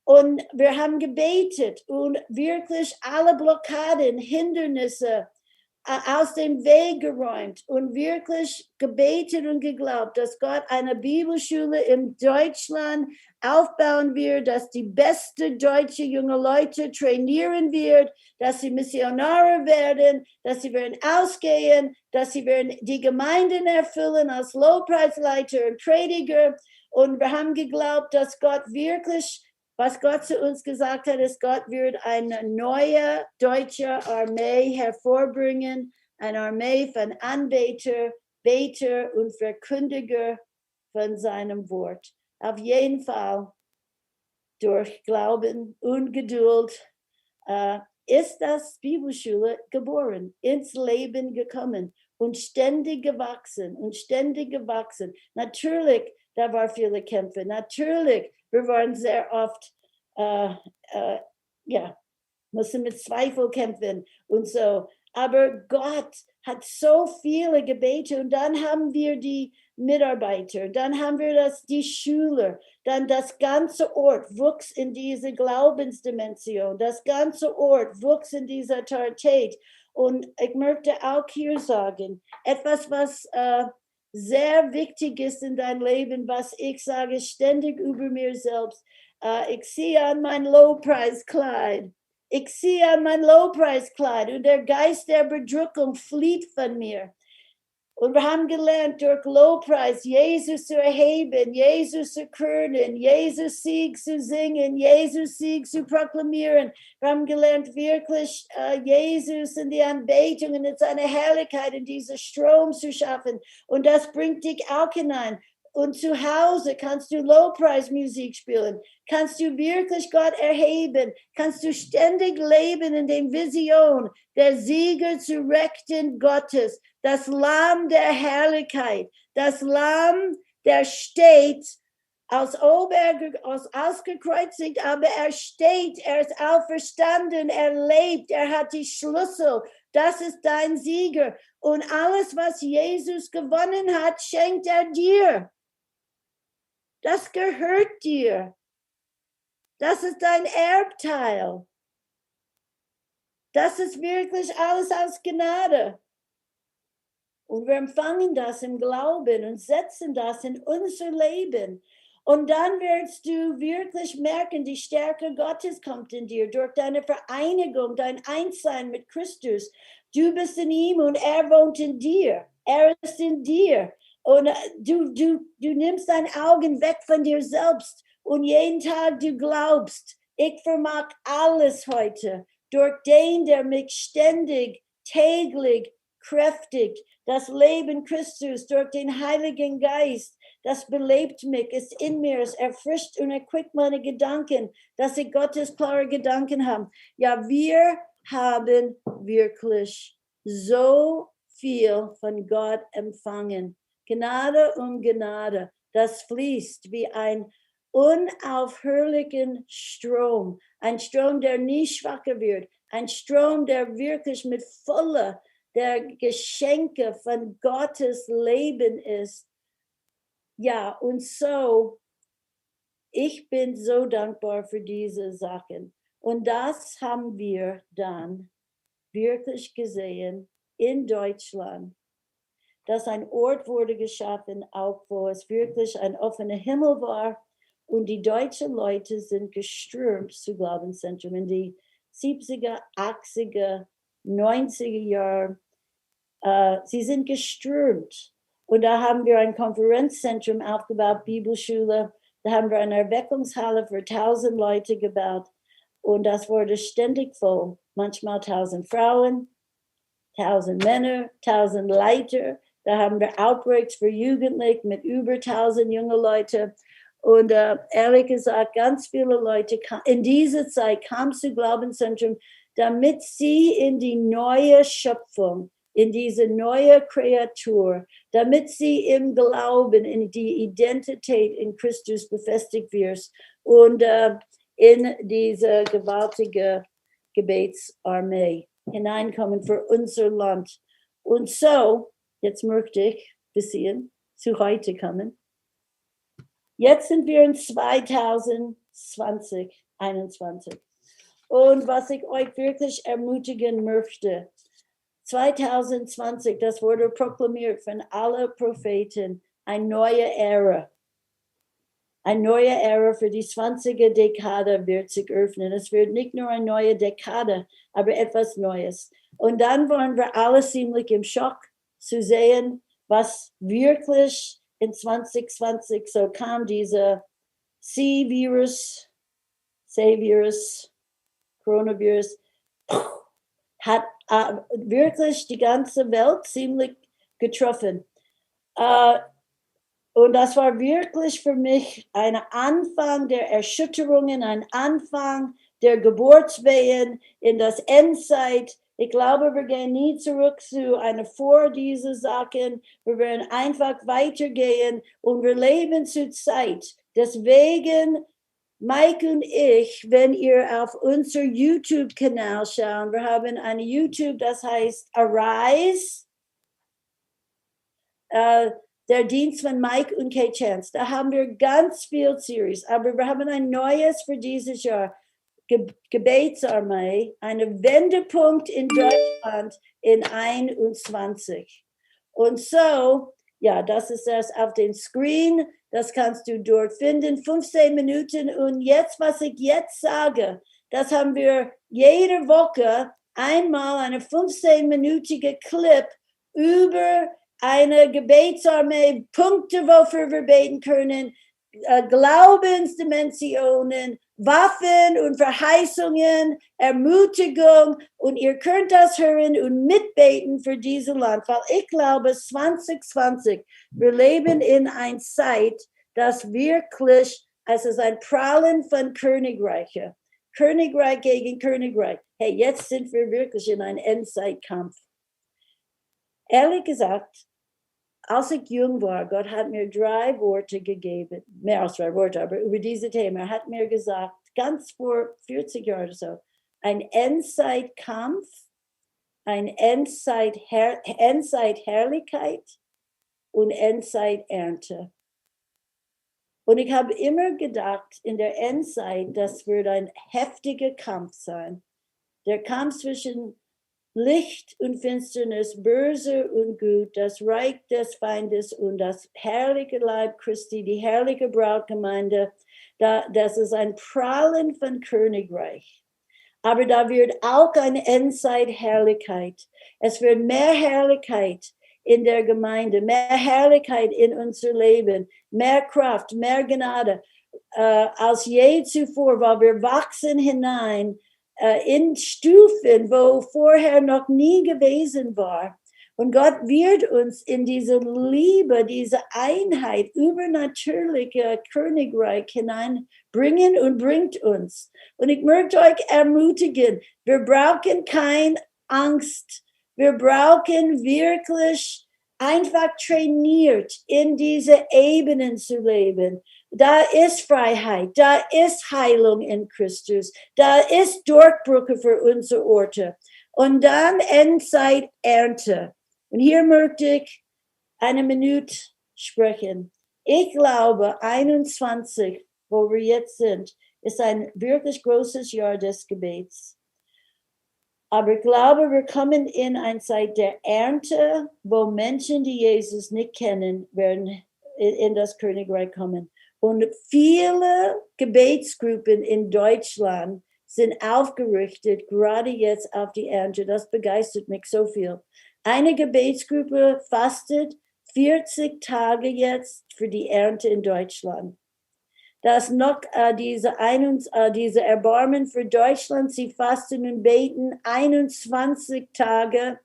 C: Und wir haben gebetet und wirklich alle Blockaden, Hindernisse aus dem Weg geräumt und wirklich gebetet und geglaubt, dass Gott eine Bibelschule in Deutschland aufbauen wird, dass die beste deutsche junge Leute trainieren wird, dass sie Missionare werden, dass sie werden ausgehen, dass sie werden die Gemeinden erfüllen als Lobpreisleiter und Prediger. Und wir haben geglaubt, dass Gott wirklich, was Gott zu uns gesagt hat, ist, Gott wird eine neue deutsche Armee hervorbringen, eine Armee von Anbeter, Beter und Verkündiger von seinem Wort. Auf jeden Fall, durch Glauben und Geduld, ist das Bibelschule geboren, ins Leben gekommen und ständig gewachsen und ständig gewachsen. Natürlich, da waren viele Kämpfe. Natürlich, wir waren sehr oft, mussten mit Zweifel kämpfen und so. Aber Gott hat so viele Gebete und dann haben wir die Mitarbeiter, dann haben wir die Schüler, dann das ganze Ort wuchs in diese Glaubensdimension, das ganze Ort wuchs in dieser Autorität. Und ich möchte auch hier sagen, etwas, was sehr wichtig ist in deinem Leben, was ich sage ständig über mir selbst. Ich sehe an mein Lobpreiskleid. Ich ziehe an mein Lobpreiskleid und der Geist der Bedrückung flieht von mir. Und wir haben gelernt, durch Lobpreis Jesus zu erheben, Jesus zu küren, Jesus Sieg zu singen, Jesus Sieg zu proklamieren. Wir haben gelernt, wirklich Jesus in die Anbetung und in seine Herrlichkeit in diesen Strom zu schaffen. Und das bringt dich auch hinein. Und zu Hause kannst du Lobpreismusik spielen, kannst du wirklich Gott erheben, kannst du ständig leben in der Vision der Sieger zu Rechten Gottes, das Lamm der Herrlichkeit, das Lamm, der steht als ausgekreuzigt, aber er steht, er ist auferstanden, er lebt, er hat die Schlüssel, das ist dein Sieger. Und alles, was Jesus gewonnen hat, schenkt er dir. Das gehört dir. Das ist dein Erbteil. Das ist wirklich alles aus Gnade. Und wir empfangen das im Glauben und setzen das in unser Leben. Und dann wirst du wirklich merken, die Stärke Gottes kommt in dir durch deine Vereinigung, dein Einssein mit Christus. Du bist in ihm und er wohnt in dir. Er ist in dir. Und du nimmst deine Augen weg von dir selbst. Und jeden Tag du glaubst, ich vermag alles heute durch den, der mich ständig, täglich, kräftig, das Leben Christus durch den Heiligen Geist, das belebt mich, ist in mir, es erfrischt und erquickt meine Gedanken, dass ich Gottes klare Gedanken habe. Ja, wir haben wirklich so viel von Gott empfangen. Gnade um Gnade, das fließt wie ein unaufhörlichen Strom. Ein Strom, der nie schwacher wird. Ein Strom, der wirklich mit voller der Geschenke von Gottes Leben ist. Ja, und so, ich bin so dankbar für diese Sachen. Und das haben wir dann wirklich gesehen in Deutschland, dass ein Ort wurde geschaffen, auch wo es wirklich ein offener Himmel war. Und die deutschen Leute sind geströmt zu Glaubenszentrum in die 70er, 80er, 90er Jahre. Sie sind geströmt. Und da haben wir ein Konferenzzentrum aufgebaut, Bibelschule. Da haben wir eine Erweckungshalle für 1000 Leute gebaut. Und das wurde ständig voll. Manchmal 1000 Frauen, 1000 Männer, 1000 Leiter. Da haben wir Outbreaks für Jugendliche mit über 1000 junge Leute. Und ehrlich gesagt, ganz viele Leute in dieser Zeit kamen zu Glaubenszentrum, damit sie in die neue Schöpfung, in diese neue Kreatur, damit sie im Glauben, in die Identität in Christus befestigt wirst und in diese gewaltige Gebetsarmee hineinkommen für unser Land. Und so, jetzt möchte ich ein bisschen zu heute kommen. Jetzt sind wir in 2020, 21. Und was ich euch wirklich ermutigen möchte, 2020, das wurde proklamiert von allen Propheten, eine neue Ära. Eine neue Ära für die 20er Dekade wird sich öffnen. Es wird nicht nur eine neue Dekade, aber etwas Neues. Und dann waren wir alle ziemlich im Schock zu sehen, was wirklich in 2020 so kam, dieser C-Virus, Coronavirus, hat wirklich die ganze Welt ziemlich getroffen. Und das war wirklich für mich ein Anfang der Erschütterungen, ein Anfang der Geburtswehen in das Endzeit. Ich glaube, wir gehen nie zurück zu einer vor diese Sachen. Wir werden einfach weitergehen und wir leben zur Zeit. Deswegen, Mike und ich, wenn ihr auf unser YouTube-Kanal schaut, wir haben eine YouTube, das heißt Arise, der Dienst von Mike und Kay Chance. Da haben wir ganz viel Series, aber wir haben ein neues für dieses Jahr. Gebetsarmee, ein Wendepunkt in Deutschland in 21. Und so, ja, das ist das auf dem Screen, das kannst du dort finden, 15 Minuten. Und jetzt, was ich jetzt sage, das haben wir jede Woche einmal eine 15-minütige Clip über eine Gebetsarmee, Punkte, wofür wir beten können, Glaubensdimensionen, Waffen und Verheißungen, Ermutigung, und ihr könnt das hören und mitbeten für dieses Land, weil ich glaube, 2020, wir leben in einer Zeit, das wirklich, es ist ein Prallen von Königreiche, Königreich gegen Königreich. Hey, jetzt sind wir wirklich in einem Endzeitkampf. Ehrlich gesagt, als ich jung war, Gott hat mir 3 Worte gegeben, mehr als 3 Worte, aber über diese Themen. Er hat mir gesagt, ganz vor 40 Jahren oder so, ein Endzeitkampf, ein Endzeitherrlichkeit und Endzeiternte. Und ich habe immer gedacht, in der Endzeit, das wird ein heftiger Kampf sein. Der Kampf zwischen Licht und Finsternis, Böse und Gut, das Reich des Feindes und das herrliche Leib Christi, die herrliche Brautgemeinde, das ist ein Prallen von Königreich. Aber da wird auch eine Endzeit-Herrlichkeit. Es wird mehr Herrlichkeit in der Gemeinde, mehr Herrlichkeit in unser Leben, mehr Kraft, mehr Gnade als je zuvor, weil wir wachsen hinein in Stufen, wo vorher noch nie gewesen war. Und Gott wird uns in diese Liebe, diese Einheit, übernatürliche Königreich hineinbringen und bringt uns. Und ich möchte euch ermutigen, wir brauchen keine Angst. Wir brauchen wirklich einfach trainiert, in diese Ebenen zu leben. Da ist Freiheit, da ist Heilung in Christus, da ist Durchbrüche für unsere Orte. Und dann Endzeit Ernte. Und hier möchte ich eine Minute sprechen. Ich glaube, 21, wo wir jetzt sind, ist ein wirklich großes Jahr des Gebets. Aber ich glaube, wir kommen in eine Zeit der Ernte, wo Menschen, die Jesus nicht kennen, werden in das Königreich kommen. Und viele Gebetsgruppen in Deutschland sind aufgerichtet, gerade jetzt auf die Ernte. Das begeistert mich so viel. Eine Gebetsgruppe fastet 40 Tage jetzt für die Ernte in Deutschland. Dass noch diese Erbarmen für Deutschland, sie fasten und beten 21 Tage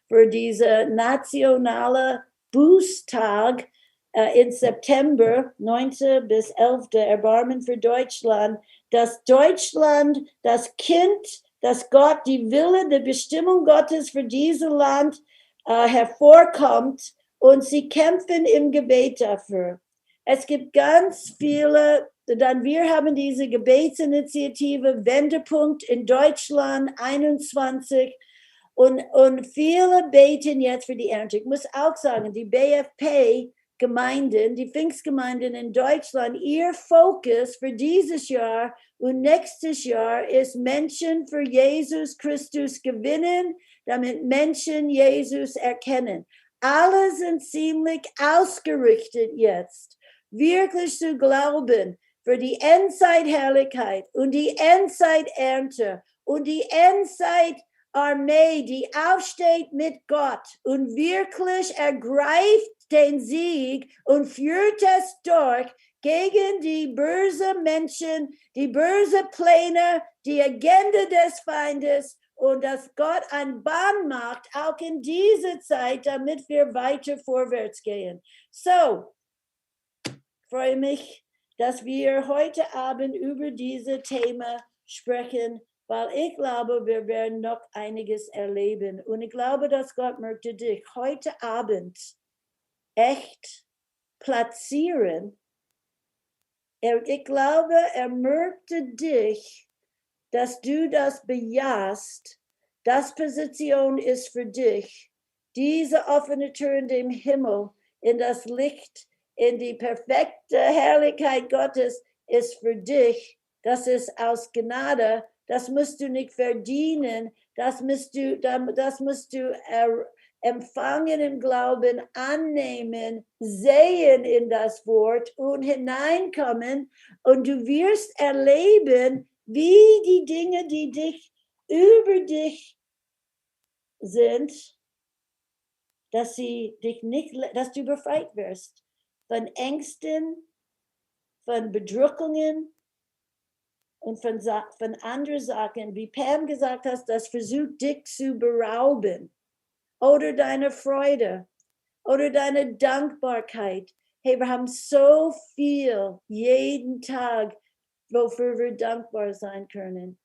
C: für diese nationale Bußtag in September, 9. bis 11. Erbarmen für Deutschland, dass Deutschland, das Kind, dass Gott, die Wille, die Bestimmung Gottes für dieses Land hervorkommt und sie kämpfen im Gebet dafür. Es gibt ganz viele, dann wir haben diese Gebetsinitiative Wendepunkt in Deutschland 21 und viele beten jetzt für die Ernte. Ich muss auch sagen, die BFP-Gemeinden, die Pfingstgemeinden in Deutschland, ihr Fokus für dieses Jahr und nächstes Jahr ist Menschen für Jesus Christus gewinnen, damit Menschen Jesus erkennen. Alle sind ziemlich ausgerichtet jetzt, wirklich zu glauben für die Endzeit-Herrlichkeit und die Endzeit-Ernte und die Endzeit-Armee, die aufsteht mit Gott und wirklich ergreift den Sieg und führt es durch gegen die bösen Menschen, die bösen Pläne, die Agenda des Feindes und dass Gott eine Bahn macht, auch in dieser Zeit, damit wir weiter vorwärts gehen. So, freue mich, dass wir heute Abend über dieses Thema sprechen, weil ich glaube, wir werden noch einiges erleben. Und ich glaube, dass Gott möchte dich heute Abend echt platzieren. Ich glaube, er möchte dich, dass du das bejahst. Das Position ist für dich. Diese offene Tür in dem Himmel, in das Licht, in die perfekte Herrlichkeit Gottes ist für dich. Das ist aus Gnade. Das musst du nicht verdienen. Das musst du empfangen im Glauben, annehmen, sehen in das Wort und hineinkommen. Und du wirst erleben, wie die Dinge, die über dich sind, dass du befreit wirst von Ängsten, von Bedrückungen und von anderen Sachen, wie Pam gesagt hat, das versucht dich zu berauben oder deine Freude oder deine Dankbarkeit. Hey, wir haben so viel jeden Tag, wofür wir dankbar sein können.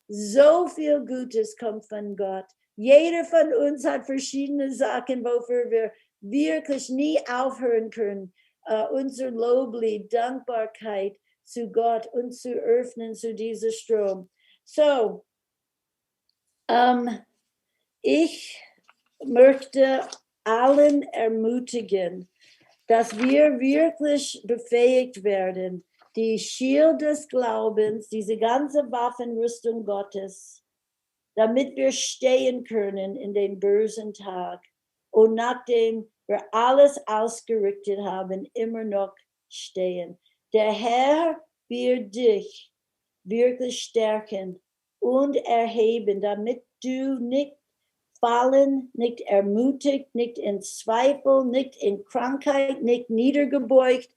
C: So viel Gutes kommt von Gott. Jeder von uns hat verschiedene Sachen, wofür wir wirklich nie aufhören können. Unser Loblied, Dankbarkeit zu Gott und zu öffnen zu diesem Strom. So, ich möchte allen ermutigen, dass wir wirklich befähigt werden, die Schild des Glaubens, diese ganze Waffenrüstung Gottes, damit wir stehen können in den bösen Tag und nachdem wir alles ausgerichtet haben, immer noch stehen. Der Herr wird dich wirklich stärken und erheben, damit du nicht fallen, nicht ermutigt, nicht in Zweifel, nicht in Krankheit, nicht niedergebeugt,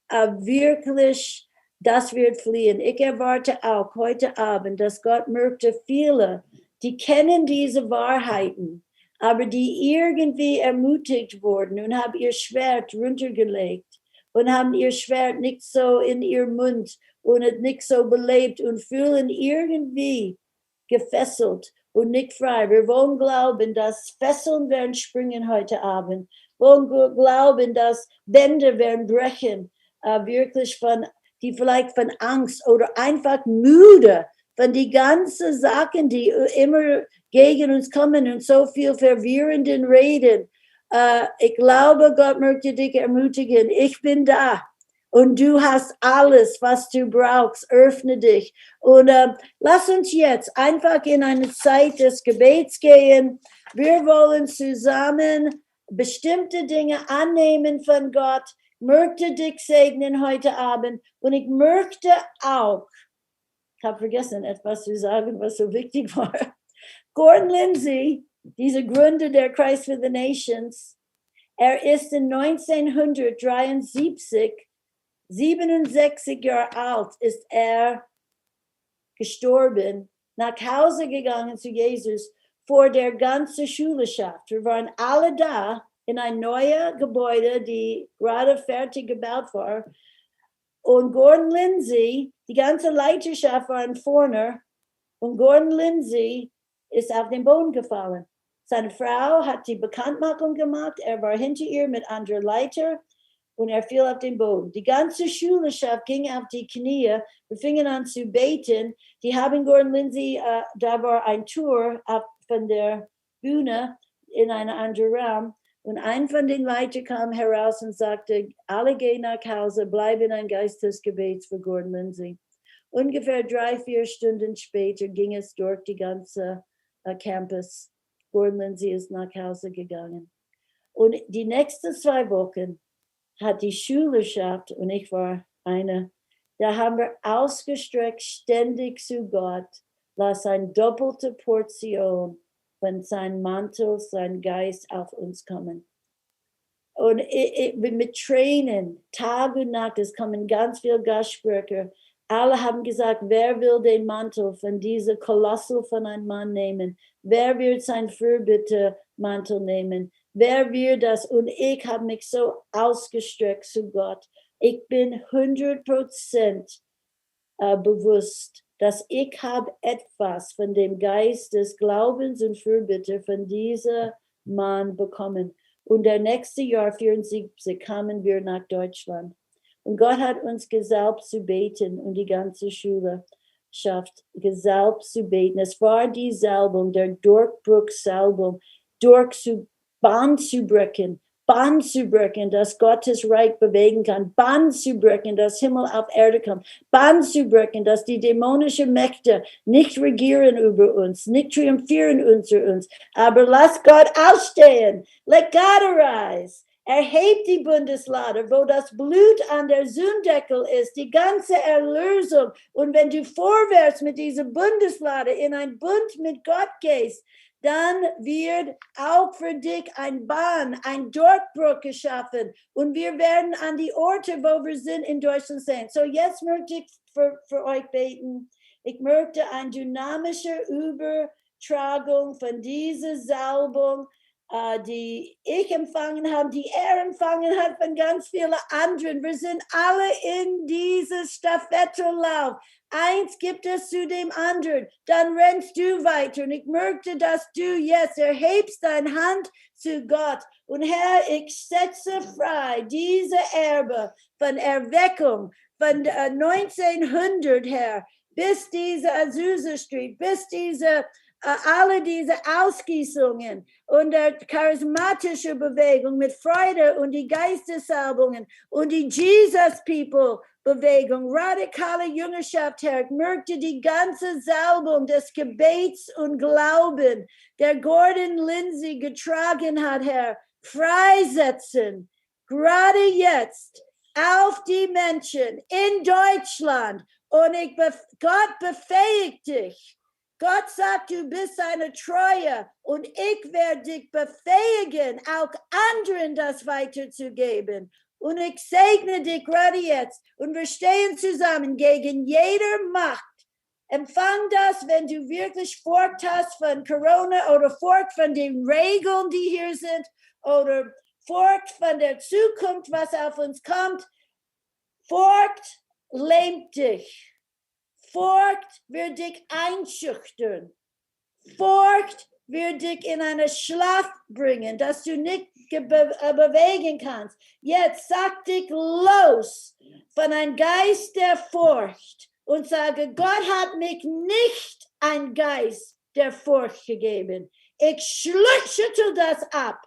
C: wirklich, das wird fliehen. Ich erwarte auch heute Abend, dass Gott möchte viele, die kennen diese Wahrheiten, aber die irgendwie ermutigt wurden und haben ihr Schwert runtergelegt und haben ihr Schwert nicht so in ihr Mund und nicht so belebt und fühlen irgendwie gefesselt und nicht frei. Wir wollen glauben, dass Fesseln werden springen heute Abend. Wir wollen glauben, dass Bänder werden brechen, wirklich die vielleicht von Angst oder einfach müde von die ganzen Sachen, die immer gegen uns kommen und so viel verwirrenden Reden. Ich glaube, Gott möchte dich ermutigen. Ich bin da. Und du hast alles, was du brauchst. Öffne dich. Und lass uns jetzt einfach in eine Zeit des Gebets gehen. Wir wollen zusammen bestimmte Dinge annehmen von Gott. Ich möchte dich segnen heute Abend. Und ich möchte auch, ich habe vergessen, etwas zu sagen, was so wichtig war. Gordon Lindsay, dieser Gründer der Christ for the Nations, ist in 1973 67 Jahre alt ist gestorben, nach Hause gegangen zu Jesus vor der ganzen Schülerschaft. Wir waren alle da in ein neues Gebäude, die gerade fertig gebaut war. Und Gordon Lindsay, die ganze Leiterschaft waren vorne und Gordon Lindsay ist auf den Boden gefallen. Seine Frau hat die Bekanntmachung gemacht, er war hinter ihr mit anderen Leiter. Und fiel auf den Boden. Die ganze Schülerschaft ging auf die Knie. Wir fingen an zu beten. Die haben Gordon Lindsay, da war ein Tour von der Bühne in einen anderen Raum. Und ein von den Leitern kam heraus und sagte, alle gehen nach Hause, bleiben in ein Geist des Gebets für Gordon Lindsay. Ungefähr 3-4 Stunden später ging es durch die ganze Campus. Gordon Lindsay ist nach Hause gegangen. Und die nächsten 2 Wochen hat die Schülerschaft, und ich war eine, da haben wir ausgestreckt ständig zu Gott, lass eine doppelte Portion von seinem Mantel, sein Geist auf uns kommen. Und mit Tränen, Tag und Nacht, es kommen ganz viele Gastsprecher. Alle haben gesagt, wer will den Mantel von dieser Kolossal von einem Mann nehmen? Wer wird sein Fürbitte-Mantel nehmen? Wer wird das? Und ich habe mich so ausgestreckt zu Gott. Ich bin 100% bewusst, dass ich habe etwas von dem Geist des Glaubens und Fürbitte von diesem Mann bekommen. Und der nächste Jahr, 74, kamen wir nach Deutschland. Und Gott hat uns gesalbt zu beten und die ganze Schülerschaft gesalbt zu beten. Es war die Salbung, der Durchbruchsalbung, Bahn zu brechen, dass Gottes Reich bewegen kann, Bahn zu brechen, dass Himmel auf Erde kommt, Bahn zu brechen, dass die dämonischen Mächte nicht regieren über uns, nicht triumphieren unter uns, aber lass Gott ausstehen, let God arise. Erhebt die Bundeslade, wo das Blut an der Sündeckel ist, die ganze Erlösung. Und wenn du vorwärts mit dieser Bundeslade in ein Bund mit Gott gehst, dann wird auch für dich ein Bahn, ein Durchbruch geschaffen. Und wir werden an die Orte, wo wir sind, in Deutschland sehen. So jetzt möchte ich für euch beten. Ich möchte eine dynamische Übertragung von dieser Salbung, die ich empfangen habe, die empfangen hat von ganz vielen anderen. Wir sind alle in diesem Stafettelauf. Eins gibt es zu dem anderen, dann rennst du weiter. Und ich möchte, dass du jetzt erhebst deine Hand zu Gott. Und Herr, ich setze frei diese Erbe von Erweckung, von 1900 her, bis diese Azusa Street, bis diese alle diese Ausgießungen und der charismatische Bewegung mit Freude und die Geistessalbungen und die Jesus People Bewegung, radikale Jüngerschaft, Herr, ich merkte die ganze Salbung des Gebets und Glauben, der Gordon Lindsay getragen hat, Herr, freisetzen, gerade jetzt auf die Menschen in Deutschland. Und Gott befähigt dich. Gott sagt, du bist eine Treue und ich werde dich befähigen, auch anderen das weiterzugeben. Und ich segne dich gerade jetzt und wir stehen zusammen gegen jede Macht. Empfang das, wenn du wirklich Furcht hast von Corona oder Furcht von den Regeln, die hier sind oder Furcht von der Zukunft, was auf uns kommt. Furcht lähmt dich. Furcht wird dich einschüchtern. Furcht wird dich in einen Schlaf bringen, dass du nicht bewegen kannst. Jetzt sag dich los von einem Geist der Furcht und sage, Gott hat mich nicht einen Geist der Furcht gegeben. Ich schüttel das ab.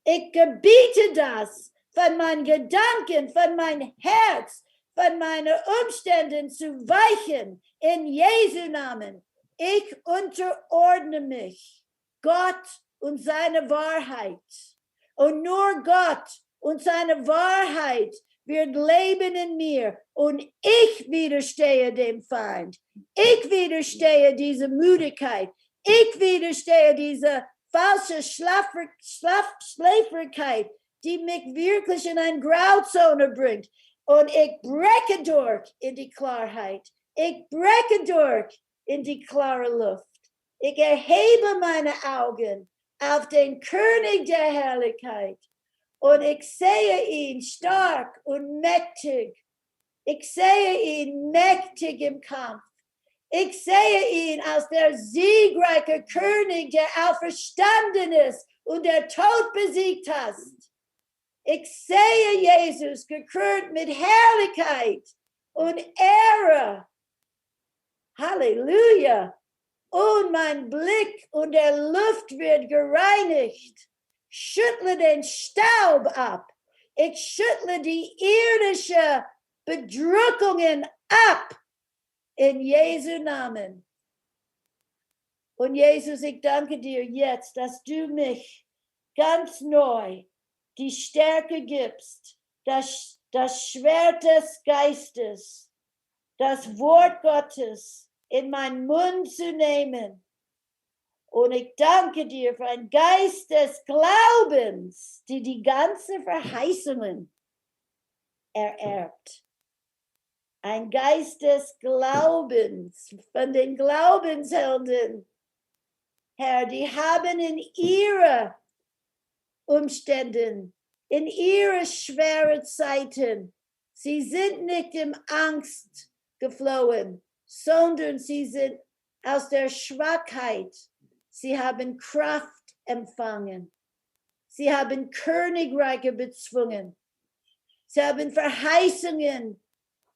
C: Ich gebiete das von meinen Gedanken, von meinem Herz, von meinen Umständen zu weichen, in Jesu Namen. Ich unterordne mich Gott und seine Wahrheit. Und nur Gott und seine Wahrheit wird leben in mir. Und ich widerstehe dem Feind. Ich widerstehe dieser Müdigkeit. Ich widerstehe dieser falsche Schläfrigkeit, die mich wirklich in eine Grauzone bringt. Und ich breche durch in die Klarheit. Ich breche durch in die klare Luft. Ich erhebe meine Augen auf den König der Herrlichkeit. Und ich sehe ihn stark und mächtig. Ich sehe ihn mächtig im Kampf. Ich sehe ihn als der siegreiche König, der auferstanden ist und der Tod besiegt hat. Ich sehe Jesus gekrönt mit Herrlichkeit und Ehre. Halleluja. Und mein Blick und der Luft wird gereinigt. Schüttle den Staub ab. Ich schüttle die irdische Bedrückungen ab. In Jesu Namen. Und Jesus, ich danke dir jetzt, dass du mich ganz neu die Stärke gibst, das Schwert des Geistes, das Wort Gottes in meinen Mund zu nehmen. Und ich danke dir für einen Geist des Glaubens, die ganze Verheißungen ererbt. Ein Geist des Glaubens von den Glaubenshelden, Herr, die haben in ihre Umständen, in ihre schweren Zeiten, sie sind nicht in Angst geflohen, sondern sie sind aus der Schwachheit. Sie haben Kraft empfangen. Sie haben Königreiche bezwungen. Sie haben Verheißungen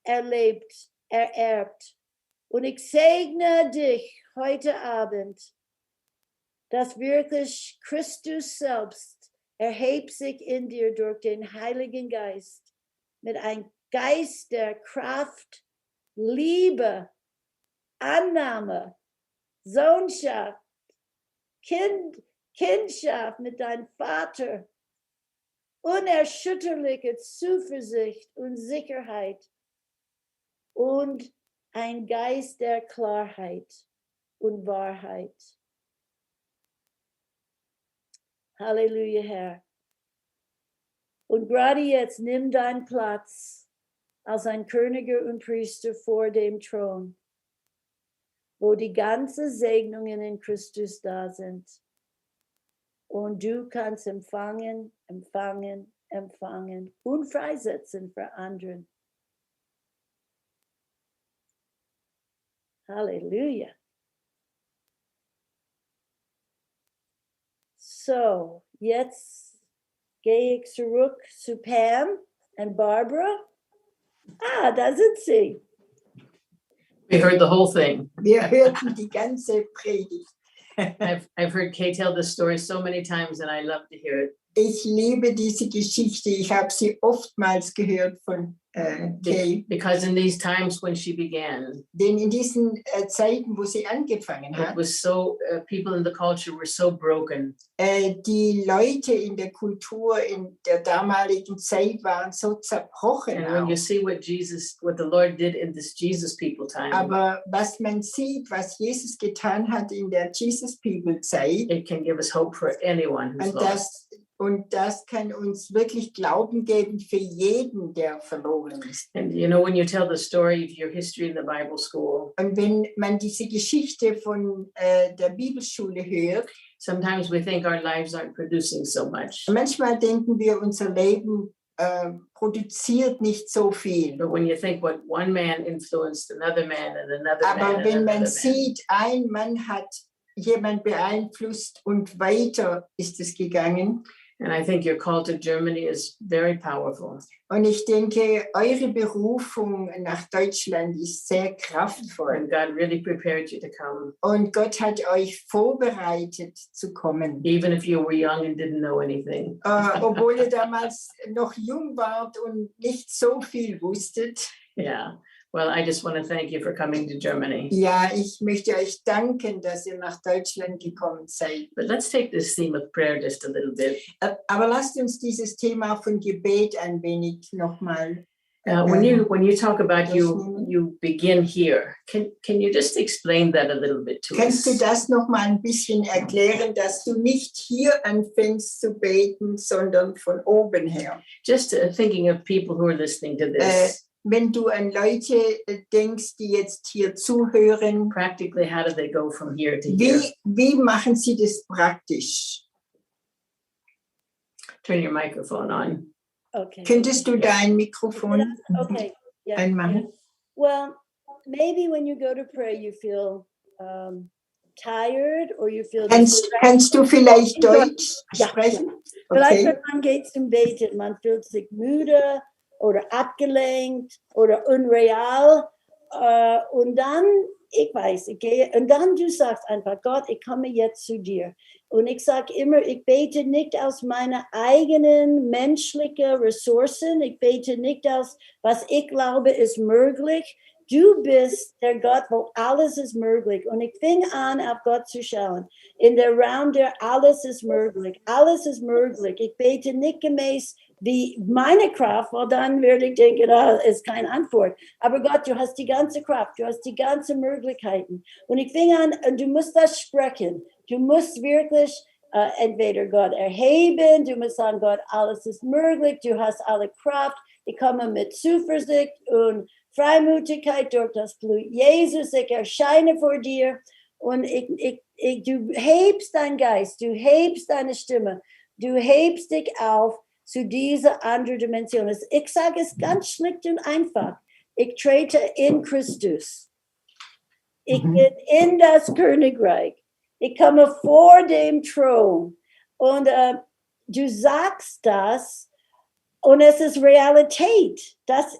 C: erlebt, ererbt. Und ich segne dich heute Abend, dass wirklich Christus selbst erhebt sich in dir durch den Heiligen Geist mit einem Geist der Kraft, Liebe, Annahme, Sohnschaft, Kindschaft mit deinem Vater, unerschütterliche Zuversicht und Sicherheit und ein Geist der Klarheit und Wahrheit. Halleluja, Herr. Und gerade jetzt nimm deinen Platz als ein König und Priester vor dem Thron, wo die ganzen Segnungen in Christus da sind. Und du kannst empfangen, empfangen, empfangen und freisetzen für anderen. Halleluja. So, jetzt gehe ich zurück zu Pam und Barbara. Ah, da sind sie.
A: We heard the whole thing.
B: Wir hörten die ganze Predigt.
A: I've heard Kay tell this story so many times and I love to hear it.
B: Ich liebe diese Geschichte. Ich habe sie oftmals gehört von Kay.
A: Because in these times when she began,
B: Denn in diesen Zeiten, wo sie angefangen
A: it
B: hat,
A: was so, people in the culture were so broken.
B: Die Leute in der Kultur in der damaligen Zeit waren so zerbrochen.
A: And when you
B: Auch.
A: see what the Lord did in this Jesus people time,
B: Aber was man sieht, was Jesus getan hat in der Jesus People Zeit,
A: it can give us hope for anyone who's lost.
B: Und das kann uns wirklich Glauben geben für jeden, der verloren ist.
A: And you know, when you tell the story of your history in the Bible school,
B: Und wenn man diese Geschichte von der Bibelschule hört,
A: sometimes we think our lives aren't producing so much.
B: manchmal denken wir, unser Leben produziert nicht so viel.
A: But when you think what one man influenced another man and another man
B: Aber
A: and
B: wenn man
A: another man,
B: sieht, ein Mann hat jemand beeinflusst und weiter ist es gegangen.
A: and I think your call to Germany is very powerful.
B: Und ich denke, eure Berufung nach Deutschland ist sehr kraftvoll.
A: And God really prepared you to come,
B: Und Gott hat euch vorbereitet zu kommen.
A: even if you were young and didn't know anything.
B: Obwohl ihr damals noch jung wart und nicht so viel wusstet.
A: Yeah. Well, I just want to thank you for coming to Germany.
B: Ja, ich möchte euch danken, dass ihr nach Deutschland gekommen seid.
A: But let's take this theme of prayer just a little bit.
B: Aber lasst uns dieses Thema von Gebet ein wenig nochmal.
A: When you talk about you begin here, can you just explain that a little bit to
B: Kannst du
A: us?
B: das nochmal ein bisschen erklären, dass du nicht hier anfängst zu beten, sondern von oben her?
A: Just thinking of people who are listening to this.
B: Wenn du an Leute denkst, die jetzt hier zuhören,
A: Practically, how do they go from here to here?
B: wie machen sie das praktisch?
A: Turn your microphone on.
C: Okay.
B: Könntest du dein Mikrofon
C: Okay. Yeah.
B: anmachen?
C: Well, maybe when you go to pray, you feel tired or you feel.
B: Kannst du vielleicht Deutsch
C: Ja.
B: sprechen?
C: Vielleicht,
B: Okay.
C: wenn man geht zum Beten, man fühlt sich müde oder abgelenkt oder unreal. Und dann, ich weiß, ich gehe, und dann du sagst einfach, Gott, ich komme jetzt zu dir. Und ich sage immer, ich bete nicht aus meinen eigenen menschlichen Ressourcen, ich bete nicht aus, was ich glaube ist möglich. Du bist der Gott, wo alles ist möglich. Und ich fing an, auf Gott zu schauen. In der Raum, der alles ist möglich. Alles ist möglich. Ich bete nicht gemäß wie meine Kraft, weil dann würde ich denken, ist keine Antwort. Aber Gott, du hast die ganze Kraft, du hast die ganzen Möglichkeiten. Und ich fing an, und du musst das sprechen. Du musst wirklich entweder Gott erheben, du musst sagen, Gott, alles ist möglich, du hast alle Kraft. Ich komme mit Zuversicht und Freimütigkeit durch das Blut Jesus, ich erscheine vor dir und du hebst deinen Geist, du hebst deine Stimme, du hebst dich auf zu dieser anderen Dimension. Ich sage es ganz schlicht und einfach. Ich trete in Christus. Ich bin in das Königreich. Ich komme vor dem Thron. Und du sagst das und es ist Realität. Das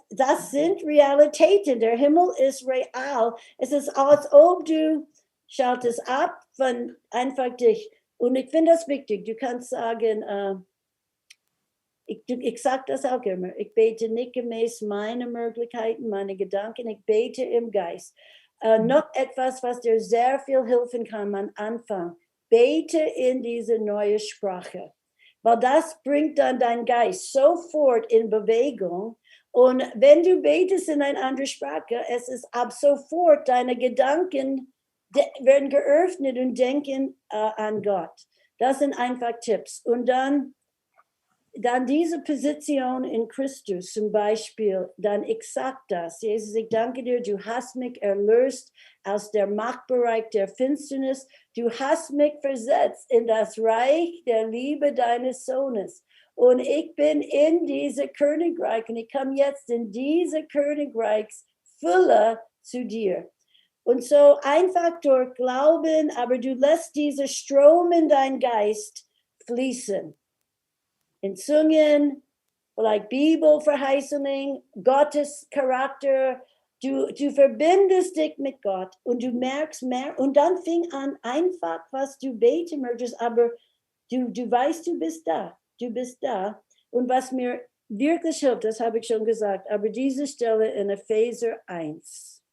C: sind Realitäten. Der Himmel ist real. Es ist, als ob du schaltest ab von einfach dich. Und ich finde das wichtig. Du kannst sagen, ich sage das auch immer, ich bete nicht gemäß meiner Möglichkeiten, meine Gedanken, ich bete im Geist. Noch etwas, was dir sehr viel helfen kann am Anfang. Bete in diese neue Sprache, weil das bringt dann deinen Geist sofort in Bewegung. Und wenn du betest in eine andere Sprache, es ist ab sofort, deine Gedanken werden geöffnet und denken an Gott. Das sind einfach Tipps. Und dann diese Position in Christus zum Beispiel, dann ich sage das, Jesus, ich danke dir, du hast mich erlöst aus der Machtbereich der Finsternis, du hast mich versetzt in das Reich der Liebe deines Sohnes und ich bin in diese Königreich und ich komme jetzt in diese Königreichsfülle zu dir. Und so einfach durch Glauben, aber du lässt diesen Strom in deinen Geist fließen. In Zungen, vielleicht Bibelverheißungen, Gottes Charakter, Du verbindest dich mit Gott und du merkst mehr und dann fing an einfach, was du beten möchtest, aber du weißt, du bist da und was mir wirklich hilft, das habe ich schon gesagt, aber diese Stelle in Epheser 1,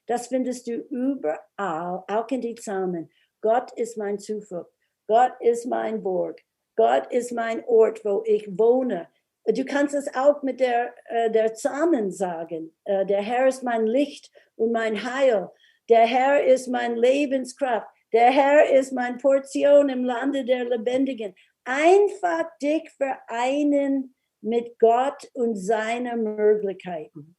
C: das findest du überall, auch in die Psalmen. Gott ist mein Zuflucht, Gott ist mein Burg, Gott ist mein Ort, wo ich wohne. Du kannst es auch mit der Psalmen sagen. Der Herr ist mein Licht und mein Heil. Der Herr ist mein Lebenskraft. Der Herr ist meine Portion im Lande der Lebendigen. Einfach dich vereinen mit Gott und seinen Möglichkeiten.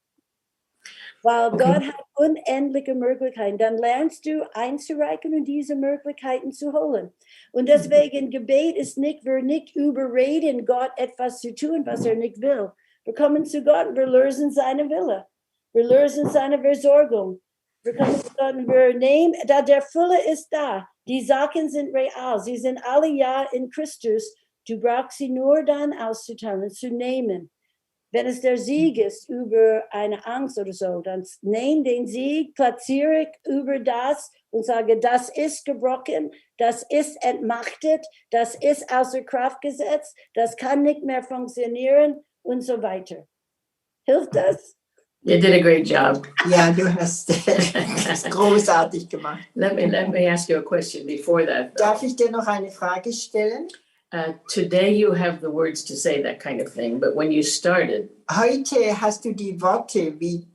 C: Weil Gott hat unendliche Möglichkeiten. Dann lernst du einzureichen und diese Möglichkeiten zu holen. Und deswegen Gebet ist nicht, wir nicht überreden, Gott etwas zu tun, was er nicht will. Wir kommen zu Gott und wir lösen seine Wille. Wir lösen seine Versorgung. Wir kommen zu Gott und wir nehmen, da der Fülle ist da. Die Sachen sind real. Sie sind alle ja in Christus. Du brauchst sie nur dann auszuteilen, zu nehmen. Wenn es der Sieg ist über eine Angst oder so, dann nehme den Sieg, platziere ich über das und sage, das ist gebrochen, das ist entmachtet, das ist außer Kraft gesetzt, das kann nicht mehr funktionieren und so weiter. Hilft das?
A: You did a great job.
B: Ja, du hast das großartig gemacht.
A: Let me ask you a question before that.
B: Darf ich dir noch eine Frage stellen?
A: Today you have the words to say that kind of thing, but when you started.
B: Heute hast du die Worte, wie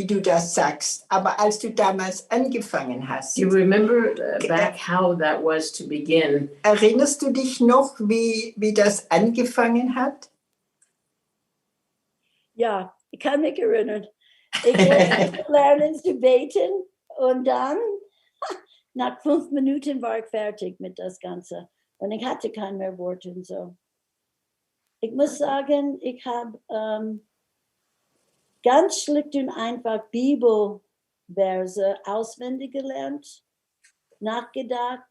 B: du das sagst, aber als du damals angefangen hast.
A: Do you remember back how that was to begin?
B: Erinnerst du dich noch, wie das angefangen hat?
C: Ja, ich kann mich erinnern. Ich wollte lernen zu beten und dann, nach 5 Minuten war ich fertig mit das Ganze. Und ich hatte keine mehr Worte und so. Ich muss sagen, ich habe ganz schlicht und einfach Bibelverse auswendig gelernt, nachgedacht,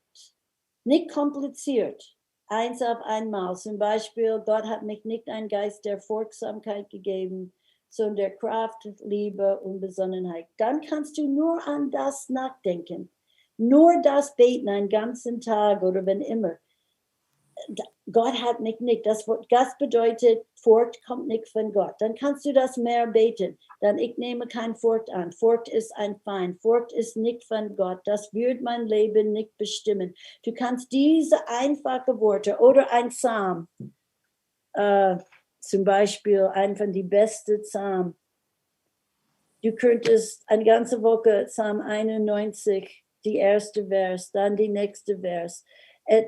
C: nicht kompliziert, eins auf einmal. Zum Beispiel, Gott hat mich nicht einen Geist der Furchtsamkeit gegeben, sondern der Kraft, Liebe und Besonnenheit. Dann kannst du nur an das nachdenken, nur das beten einen ganzen Tag oder wenn immer. Gott hat mich nicht. Das bedeutet, Furcht kommt nicht von Gott. Dann kannst du das mehr beten. Dann ich nehme kein Furcht an. Furcht ist ein Feind. Furcht ist nicht von Gott. Das wird mein Leben nicht bestimmen. Du kannst diese einfachen Worte oder ein Psalm, zum Beispiel einen von die besten Psalmen. Du könntest eine ganze Woche Psalm 91, die erste Vers, dann die nächste Vers.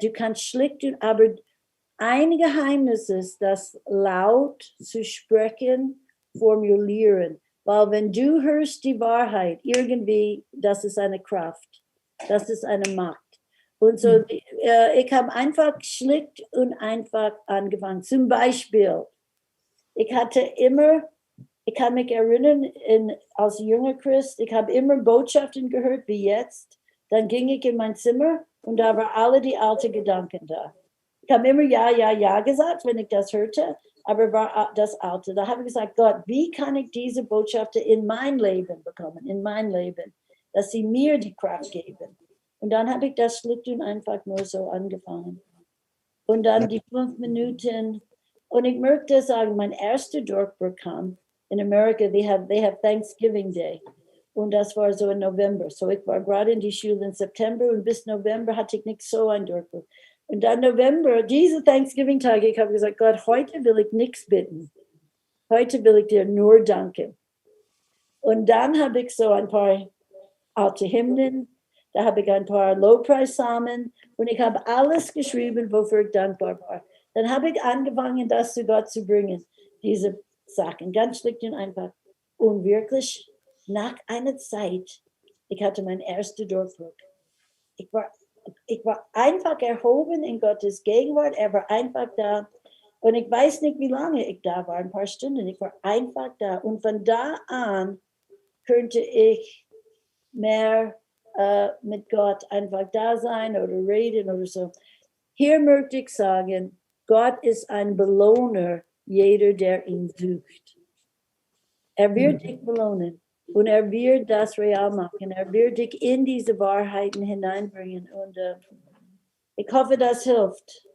C: Du kannst schlicht, aber ein Geheimnis ist, das laut zu sprechen, formulieren. Weil wenn du hörst die Wahrheit, irgendwie, das ist eine Kraft, das ist eine Macht. Und so, ich habe einfach schlicht und einfach angefangen. Zum Beispiel, ich kann mich erinnern, als junger Christ, ich habe immer Botschaften gehört, wie jetzt. Dann ging ich in mein Zimmer und da waren alle die alten Gedanken da. Ich habe immer ja gesagt, wenn ich das hörte, aber war das Alte. Da habe ich gesagt, Gott, wie kann ich diese Botschaften in mein Leben bekommen, in mein Leben, dass sie mir die Kraft geben. Und dann habe ich das schlicht und einfach nur so angefangen. Und dann die 5 Minuten. Und ich möchte sagen, mein erster Durchbruch kam in Amerika. They have Thanksgiving Day. Und das war so im November. So ich war gerade in die Schule im September und bis November hatte ich nicht so einen Durchbruch. Und dann November, diese Thanksgiving-Tage, ich habe gesagt, Gott, heute will ich nichts bitten. Heute will ich dir nur danken. Und dann habe ich so ein paar alte Hymnen, da habe ich ein paar Lobpreispsalmen und ich habe alles geschrieben, wofür ich dankbar war. Dann habe ich angefangen, das zu Gott zu bringen, diese Sachen, ganz schlicht und einfach. Und wirklich, nach einer Zeit, ich hatte meinen ersten Durchbruch. Ich war einfach erhoben in Gottes Gegenwart. Er war einfach da. Und ich weiß nicht, wie lange ich da war, ein paar Stunden. Ich war einfach da. Und von da an könnte ich mehr mit Gott einfach da sein oder reden oder so. Hier möchte ich sagen, Gott ist ein Belohner, jeder, der ihn sucht. Er wird dich belohnen. Und wird das real machen. Wird dich in diese Wahrheiten hineinbringen. Und ich hoffe, das hilft.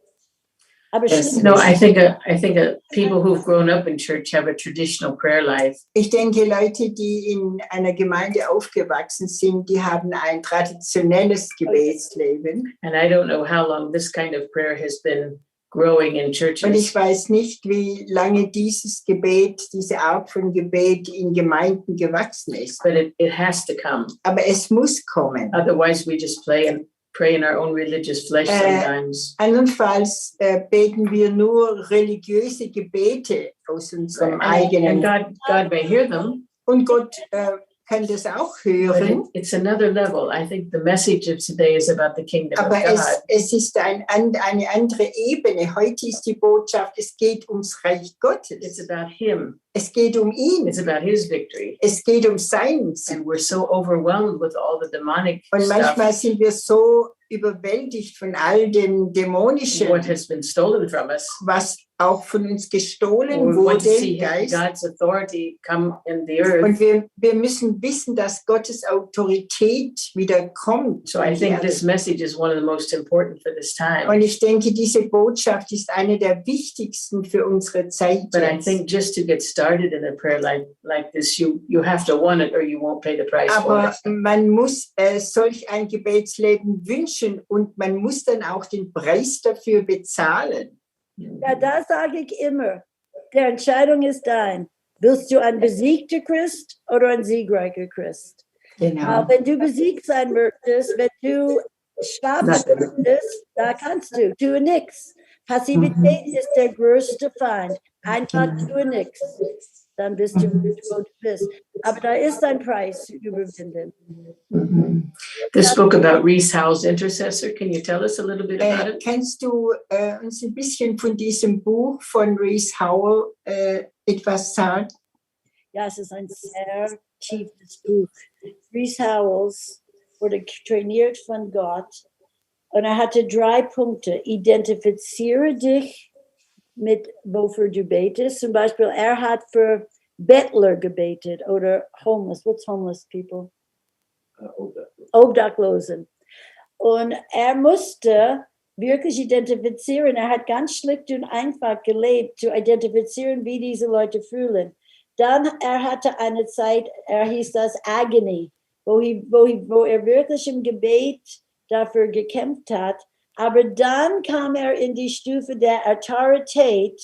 C: Aber
A: Yes,
C: schlimm
A: no,
C: ist,
A: I think people who've grown up in church have a traditional prayer life.
B: Ich denke, Leute, die in einer Gemeinde aufgewachsen sind, die haben ein traditionelles Gebetsleben.
A: And I don't know how long this kind of prayer has been growing in
B: Und
A: churches.
B: ich weiß nicht, wie lange dieses Gebet, diese Art von Gebet in Gemeinden gewachsen ist.
A: But it has to come.
B: Aber es muss kommen.
A: Otherwise, we just pray in our own religious flesh sometimes.
B: Andernfalls beten wir nur religiöse Gebete aus unserem eigenen.
A: And God may hear them.
B: Und Gott kann das auch hören.
A: It's another level. I think the message of today is about the kingdom
B: Aber
A: of God.
B: es ist eine andere Ebene. Heute ist die Botschaft, es geht ums Reich Gottes.
A: It's about Him.
B: Es geht um ihn.
A: It's about His victory.
B: Es geht um seinen Sieg.
A: And we're so overwhelmed with all the demonic
B: Und manchmal
A: stuff.
B: sind wir so überwältigt von all dem Dämonischen,
A: What has been stolen from us.
B: was auch von uns gestohlen
A: We want to
B: wurde,
A: see
B: Geist.
A: God's authority come in the earth.
B: Und wir müssen wissen, dass Gottes Autorität wieder kommt.
A: So I think this message is one of the most important for this time.
B: Und ich denke, diese Botschaft ist eine der wichtigsten für unsere Zeit.
A: But I
B: jetzt.
A: think just to get started in a prayer like this, you have to want it or you won't pay the price for
B: Aber
A: it.
B: man muss solch ein Gebetsleben wünschen und man muss dann auch den Preis dafür bezahlen.
C: ja, da sage ich immer, die Entscheidung ist dein. Willst du ein besiegter Christ oder ein siegreicher Christ?
B: Genau.
C: Wenn du besiegt sein möchtest, wenn du schlafen möchtest, da kannst du. Tue nichts. Passivität ist der größte Feind. Einfach tue nichts. Dann bist du, wo du bist. Aber da ist ein Preis zu überwinden.
A: This book about Rees Howell's intercessor, can you tell us a little bit about it?
B: Kannst du uns ein bisschen von diesem Buch von Rees Howell etwas sagen?
C: Ja, es ist ein sehr tiefes Buch. Rees Howells wurde trainiert von Gott und hatte 3 Punkte. Identifiziere dich mit wofür du betest. Zum Beispiel, hat für Bettler gebetet oder homeless. What's homeless people? Obdachlosen. Und musste wirklich identifizieren. Hat ganz schlicht und einfach gelebt, zu identifizieren, wie diese Leute fühlen. Dann hatte eine Zeit, hieß das Agony, wo er wirklich im Gebet dafür gekämpft hat. Aber dann kam in die Stufe der Autorität,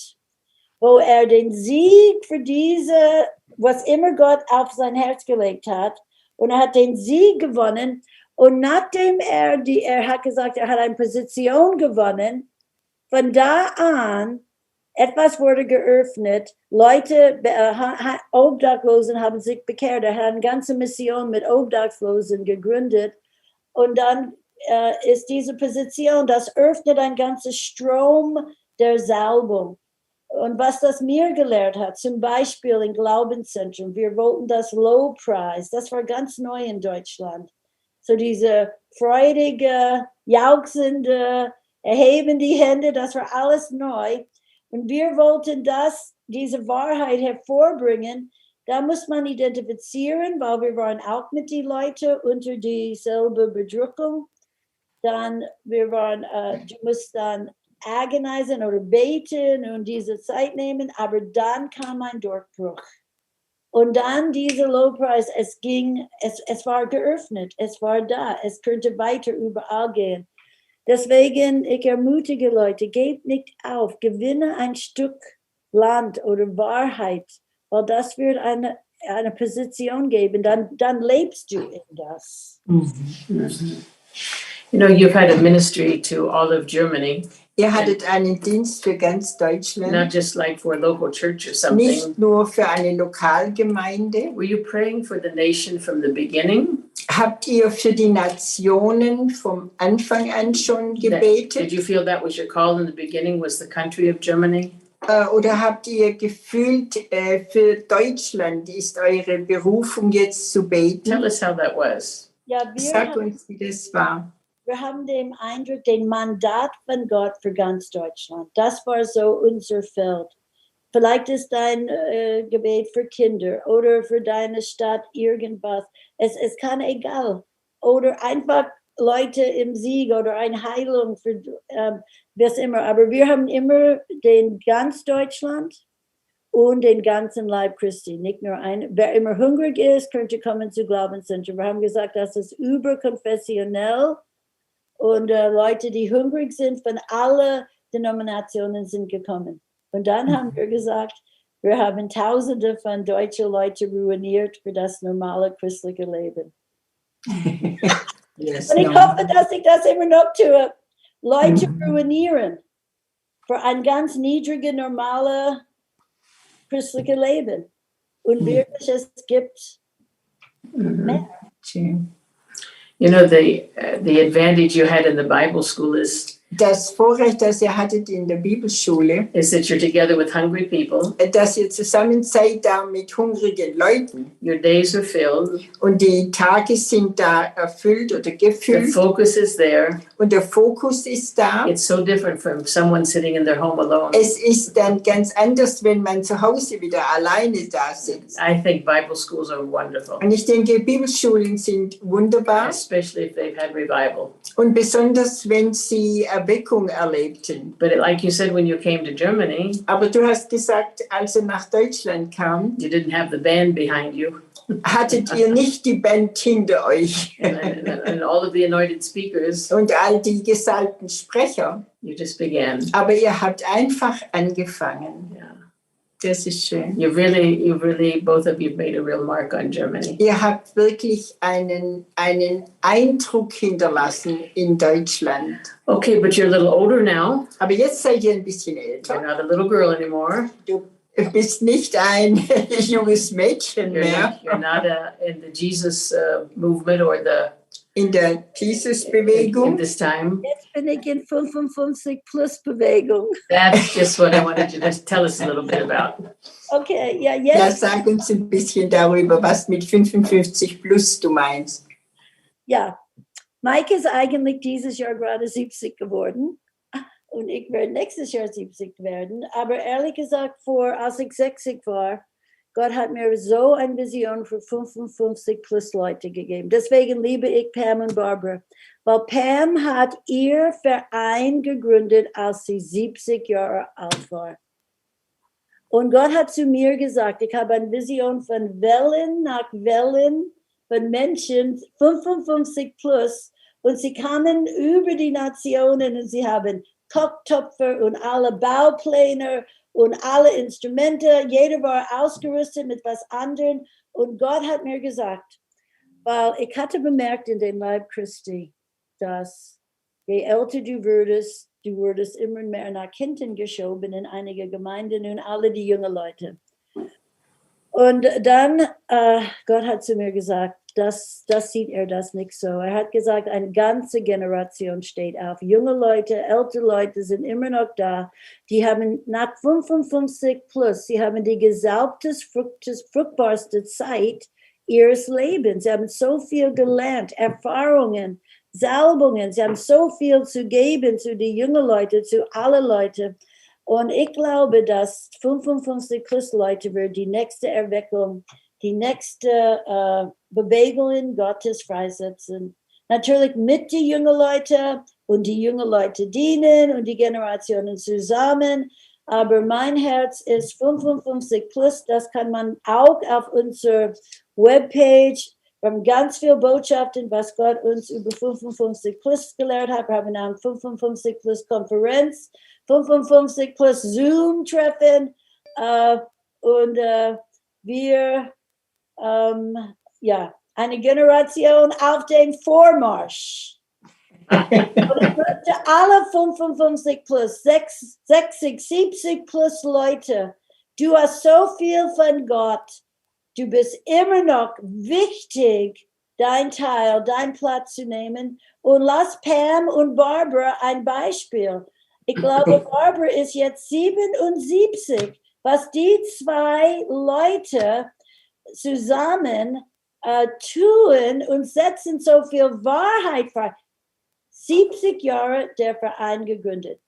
C: wo den Sieg für diese, was immer Gott auf sein Herz gelegt hat, und hat den Sieg gewonnen. Und nachdem er hat gesagt, er hat eine Position gewonnen, von da an, etwas wurde geöffnet, Leute, Obdachlosen haben sich bekehrt, er hat eine ganze Mission mit Obdachlosen gegründet. Und dann ist diese Position, das öffnet ein ganzes Strom der Salbung. Und was das mir gelehrt hat, zum Beispiel im Glaubenszentrum, wir wollten das Lobpreis, das war ganz neu in Deutschland. So diese freudige, jauchzende, erheben die Hände, das war alles neu. Und wir wollten diese Wahrheit hervorbringen. Da muss man identifizieren, weil wir waren auch mit den Leuten unter dieselbe Bedrückung. Dann, du musst dann agonisieren oder beten und diese Zeit nehmen, aber dann kam ein Durchbruch. Und dann dieser Lobpreis, es war geöffnet, es war da, es könnte weiter überall gehen. Deswegen, ich ermutige Leute, gebt nicht auf, gewinne ein Stück Land oder Wahrheit, weil das wird eine Position geben, dann lebst du in das.
A: You know, you've had a ministry to all of Germany.
B: Ihr hattet einen Dienst für ganz Deutschland,
A: Not just like for a local church or something.
B: nicht nur für eine Lokalgemeinde.
A: Were you praying for the nation from the beginning?
B: Habt ihr für die Nationen vom Anfang an schon
A: Did
B: gebetet?
A: you feel that was your call in the beginning, was the country of Germany?
B: Oder habt ihr gefühlt, für Deutschland ist eure Berufung jetzt zu beten?
A: Tell us how that was.
C: Ja,
B: Sag uns, wie das war.
C: wir haben den Eindruck, den Mandat von Gott für ganz Deutschland. Das war so unser Feld. Vielleicht ist dein Gebet für Kinder oder für deine Stadt irgendwas. Es kann egal. Oder einfach Leute im Sieg oder eine Heilung für was immer. Aber wir haben immer den ganz Deutschland und den ganzen Leib Christi. Nicht nur wer immer hungrig ist, könnte kommen zu Glaubenszentrum. Wir haben gesagt, das ist überkonfessionell und Leute, die hungrig sind von allen Denominationen sind gekommen. Und dann haben wir gesagt, wir haben Tausende von deutschen Leuten ruiniert für das normale christliche Leben.
B: Yes,
C: Und ich hoffe, dass ich das immer noch tue. Leute ruinieren für ein ganz niedriges, normales christliches Leben. Und wirklich, es gibt mehr.
A: You know, the advantage you had in the Bible school is
B: Das Vorrecht, das ihr hattet in der Bibelschule,
A: that you're together with hungry people.
B: dass ihr zusammen seid da mit hungrigen Leuten.
A: Your days are filled.
B: Und die Tage sind da erfüllt oder
A: The
B: gefüllt.
A: focus is there.
B: Und der Fokus ist da.
A: It's so different from someone sitting in their home alone.
B: Es ist dann ganz anders, wenn man zu Hause wieder alleine da sitzt.
A: I think Bible schools are wonderful,
B: Und ich denke, Bibelschulen sind wunderbar.
A: especially if they've had revival.
B: Und besonders, wenn sie Erweckung erlebten.
A: But like you said, when you came to Germany,
B: Aber du hast gesagt, als ihr nach Deutschland kam,
A: you didn't have the band behind you
B: hattet ihr nicht die Band hinter euch
A: and all of the anointed speakers.
B: und all die gesalbten Sprecher.
A: You just began.
B: Aber ihr habt einfach angefangen.
A: Yeah.
B: Das ist schön.
A: You really, both of you made a real mark on Germany.
B: Ihr habt wirklich einen Eindruck hinterlassen in Deutschland.
A: Okay, but you're a little older now.
B: Aber jetzt seid ihr ein bisschen
A: You're
B: älter.
A: not a little girl anymore.
B: Du bist nicht ein junges Mädchen mehr
A: You're not in the Jesus movement or
B: in der
A: in
B: Jesus-Bewegung.
A: this time.
C: Jetzt bin ich in 55-plus-Bewegung.
A: That's just what I wanted you to tell us a little bit about.
C: Okay, ja,
B: Ja,
C: jetzt.
B: sag uns ein bisschen darüber, was mit 55 plus du meinst.
C: Ja, Mike ist eigentlich dieses Jahr gerade 70 geworden. Und ich werde nächstes Jahr 70 werden. Aber ehrlich gesagt, als ich 60 war, Gott hat mir so eine Vision für 55 plus Leute gegeben. Deswegen liebe ich Pam und Barbara. Weil Pam hat ihr Verein gegründet, als sie 70 Jahre alt war. Und Gott hat zu mir gesagt, ich habe eine Vision von Wellen nach Wellen von Menschen 55 plus. Und sie kamen über die Nationen und sie haben Kochtöpfe und alle Baupläne und alle Instrumente. Jeder war ausgerüstet mit was anderem. Und Gott hat mir gesagt, weil ich hatte bemerkt in dem Leib Christi, dass je älter du wurdest immer mehr nach hinten geschoben in einige Gemeinden und alle die jungen Leute. Und dann, Gott hat zu mir gesagt, das sieht er das nicht so. Er hat gesagt, eine ganze Generation steht auf. Junge Leute, ältere Leute sind immer noch da. Die haben nach 55 plus, sie haben die fruchtbarste Zeit ihres Lebens. Sie haben so viel gelernt, Erfahrungen, Salbungen. Sie haben so viel zu geben zu den jungen Leuten, zu allen Leuten. Und ich glaube, dass 55 plus Leute wird die nächste Erweckung, die nächste Bewegung Gottes freisetzen. Natürlich mit den jungen Leuten und die jungen Leute dienen und die Generationen zusammen. Aber mein Herz ist 55 plus. Das kann man auch auf unserer Webpage. Wir haben ganz viele Botschaften, was Gott uns über 55 plus gelehrt hat. Wir haben eine 55 plus Konferenz, 55 plus Zoom-Treffen und wir eine Generation auf den Vormarsch. Und ich möchte alle 55 plus, 60, 70 plus Leute, du hast so viel von Gott, du bist immer noch wichtig, dein Teil, deinen Platz zu nehmen. Und lass Pam und Barbara ein Beispiel. Ich glaube, Barbara ist jetzt 77. Was die zwei Leute zusammen tun und setzen so viel Wahrheit frei. 70 Jahre der Verein gegründet.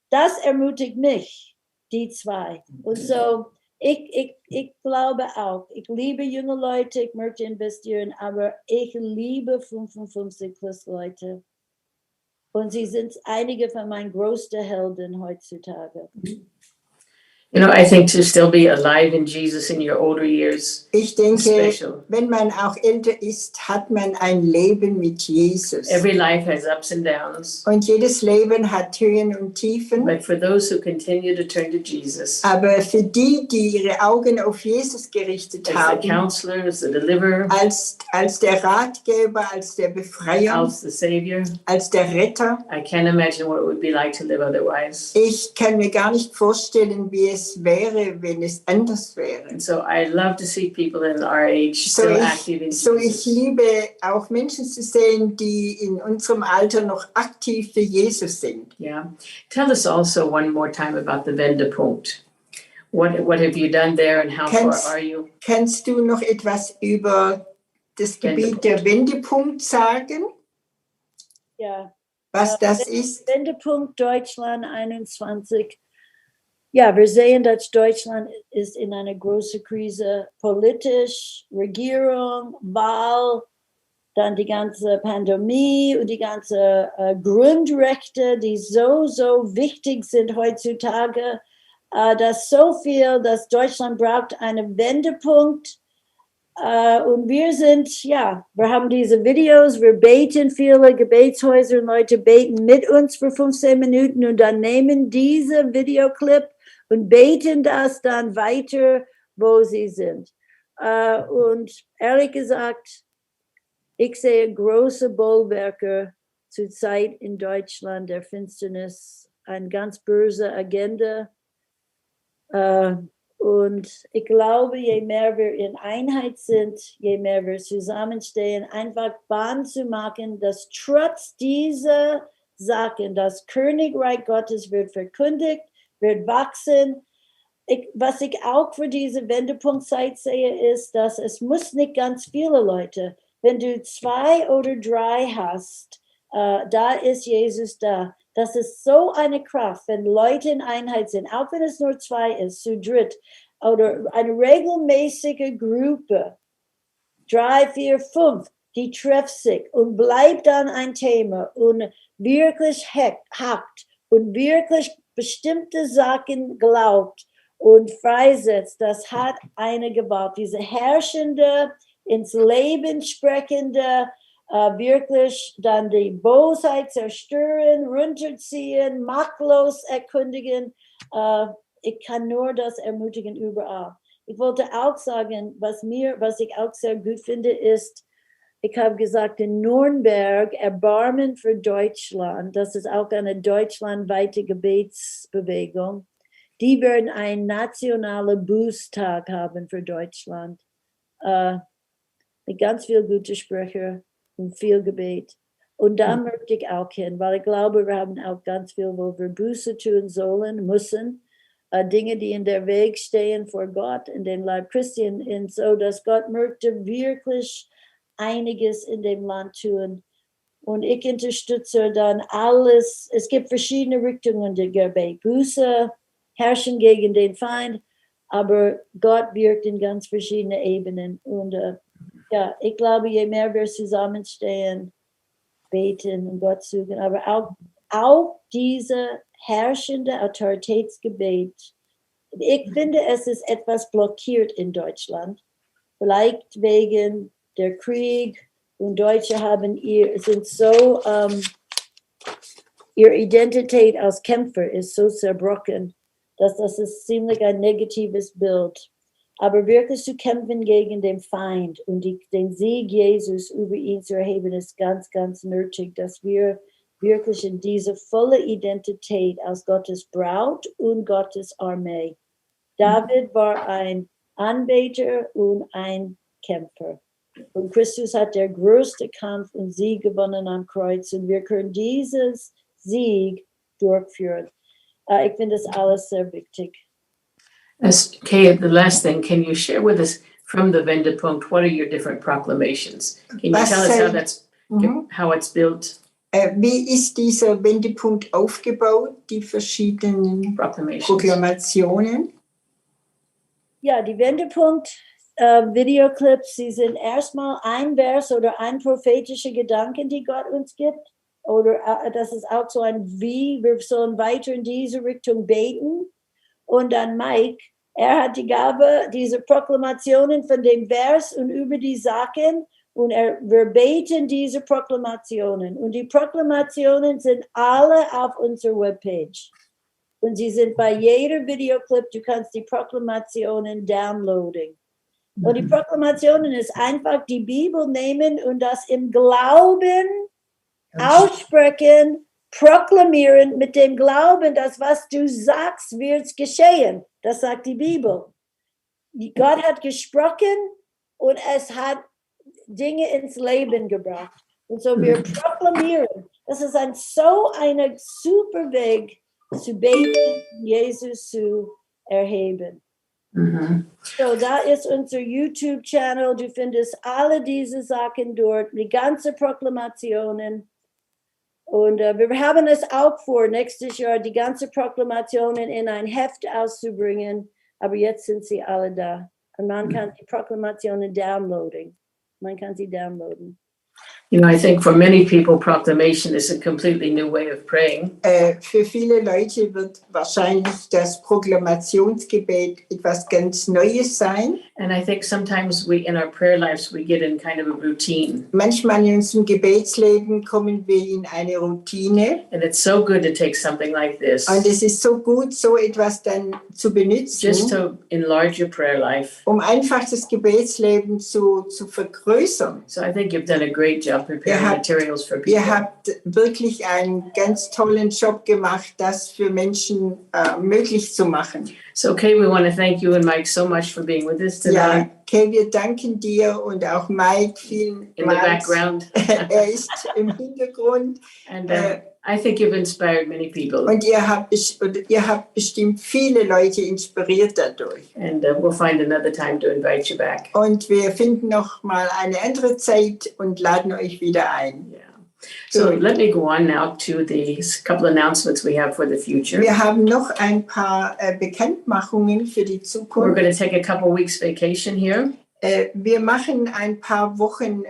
C: Das ermutigt mich. die zwei. Und so, ich glaube auch, ich liebe junge Leute, ich möchte investieren, aber ich liebe 55 plus Leute. Und sie sind einige von meinen größten Helden heutzutage.
A: You know, I think to still be alive in Jesus in your older years
B: Ich
A: is
B: denke,
A: special.
B: wenn man auch älter ist, hat man ein Leben mit Jesus.
A: Every life has ups and downs.
B: Und jedes Leben hat Höhen und Tiefen.
A: But for those who continue to turn to Jesus,
B: Aber für die, die ihre Augen auf Jesus gerichtet
A: as the
B: haben,
A: counselor, as the deliverer,
B: als der Ratgeber, als der Befreier,
A: as the Savior,
B: als der Retter,
A: I can't imagine what it would be like to live otherwise.
B: ich kann mir gar nicht vorstellen, wie es wäre, wenn es anders wäre.
A: And so I love to see people in our age still active in
B: Ich
A: Jesus.
B: liebe auch Menschen zu sehen, die in unserem Alter noch aktiv für Jesus sind.
A: Yeah. Tell us also one more time about the Wendepunkt. What have you done there and how far are you?
B: Kannst du noch etwas über das Gebiet der Wendepunkt sagen?
C: Ja.
B: Was das ist?
C: Wendepunkt Deutschland 21. Ja, wir sehen, dass Deutschland ist in einer großen Krise, politisch, Regierung, Wahl, dann die ganze Pandemie und die ganze Grundrechte, die so wichtig sind heutzutage, dass so viel, dass Deutschland braucht einen Wendepunkt. Und wir sind, ja, wir haben diese Videos, wir beten, viele Gebetshäuser und Leute beten mit uns für 15 Minuten und dann nehmen diese Videoclip und beten das dann weiter, wo sie sind. Und ehrlich gesagt, ich sehe große Bollwerke zurzeit in Deutschland, der Finsternis, eine ganz böse Agenda. Und ich glaube, je mehr wir in Einheit sind, je mehr wir zusammenstehen, einfach Bahn zu machen, dass trotz dieser Sachen das Königreich Gottes wird verkündigt, wird wachsen. Was ich auch für diese Wendepunktzeit sehe, ist, dass es muss nicht ganz viele Leute, wenn du 2 oder 3 hast, da ist Jesus da. Das ist so eine Kraft, wenn Leute in Einheit sind, auch wenn es nur 2 ist, zu dritt, oder eine regelmäßige Gruppe, 3, 4, 5, die treffen sich und bleibt dann ein Thema und wirklich hackt und wirklich bestimmte Sachen glaubt und freisetzt. Das hat eine Gewalt, diese herrschende, ins Leben sprechende, wirklich dann die Bosheit zerstören, runterziehen, machtlos erkundigen. Ich kann nur das ermutigen überall. Ich wollte auch sagen, was ich auch sehr gut finde, ist, ich habe gesagt, in Nürnberg, Erbarmen für Deutschland, das ist auch eine deutschlandweite Gebetsbewegung, die werden einen nationalen Bußtag haben für Deutschland. Mit ganz viel gute Sprecher und viel Gebet. Und da möchte ich auch hin, weil ich glaube, wir haben auch ganz viel, wo wir Buße tun sollen, müssen. Dinge, die in der Weg stehen vor Gott, in den Leib Christi, und so, dass Gott möchte wirklich einiges in dem Land tun. Und ich unterstütze dann alles. Es gibt verschiedene Richtungen der Gebet. Buße, herrschen gegen den Feind, aber Gott wirkt in ganz verschiedenen Ebenen. Und ja, ich glaube, je mehr wir zusammenstehen, beten und Gott suchen, aber auch diese herrschende Autoritätsgebet. Ich finde, es ist etwas blockiert in Deutschland. Vielleicht wegen der Krieg und Deutsche sind so, ihre Identität als Kämpfer ist so zerbrochen, dass das ist ziemlich ein negatives Bild. Aber wirklich zu kämpfen gegen den Feind und den Sieg Jesus über ihn zu erheben, ist ganz, ganz nötig, dass wir wirklich in diese volle Identität als Gottes Braut und Gottes Armee. David war ein Anbeter und ein Kämpfer. Und Christus hat der größte Kampf und Sieg gewonnen am Kreuz. Und wir können dieses Sieg durchführen. Ich finde das alles sehr wichtig.
A: Okay, the last thing, can you share with us from the Wendepunkt, what are your different proclamations? Can you tell us how it's built?
B: Wie ist dieser Wendepunkt aufgebaut, die verschiedenen Proklamationen?
C: Ja, die Wendepunkt-Videoclips, sie sind erstmal ein Vers oder ein prophetischer Gedanken, die Gott uns gibt. Oder das ist auch so ein Wie, wir sollen weiter in diese Richtung beten. Und dann Mike, er hat die Gabe, diese Proklamationen von dem Vers und über die Sachen, und wir beten diese Proklamationen. Und die Proklamationen sind alle auf unserer Webpage. Und sie sind bei jeder Videoclip, du kannst die Proklamationen downloaden. Und die Proklamationen ist einfach die Bibel nehmen und das im Glauben aussprechen, proklamieren mit dem Glauben, dass was du sagst, wird geschehen. Das sagt die Bibel. Gott hat gesprochen und es hat Dinge ins Leben gebracht. Und so wir proklamieren. Das ist ein super Weg zu beten, Jesus zu erheben. So, da ist unser YouTube-Channel. Du findest alle diese Sachen dort, die ganzen Proklamationen. Und wir haben es auch vor, nächstes Jahr die ganzen Proklamationen in ein Heft auszubringen. Aber jetzt sind sie alle da. Und man kann die Proklamationen downloaden. Man kann sie downloaden.
A: You know, I think for many people, proclamation is a completely new way of praying.
B: Für viele Leute wird wahrscheinlich das Proklamationsgebet etwas ganz Neues sein.
A: And I think sometimes in our prayer lives, we get in kind of a routine.
B: Manchmal in unserem Gebetsleben kommen wir in eine Routine.
A: And it's so good to take something like this.
B: Und es ist so gut, so etwas dann zu benutzen.
A: Just to enlarge your prayer life.
B: Um einfach das Gebetsleben zu vergrößern.
A: So I think you've done a great job preparing materials for people.
B: Ihr habt wirklich einen ganz tollen Job gemacht, das für Menschen möglich zu machen.
A: So Kay, we want to thank you and Mike so much for being with us tonight.
B: Ja, Kay, wir danken dir und auch Mike vielen
A: In the background.
B: Er ist im Hintergrund.
A: And I think you've inspired many people.
B: Und ihr habt bestimmt viele Leute inspiriert dadurch.
A: And we'll find another time to invite you back.
B: Und wir finden noch mal eine andere Zeit und laden euch wieder ein.
A: Yeah. So let me go on now to the couple announcements we have for the future.
B: Wir haben noch ein paar Bekanntmachungen für die
A: We're
B: Zukunft.
A: going to take a couple weeks vacation here.
B: Wir machen ein paar Wochen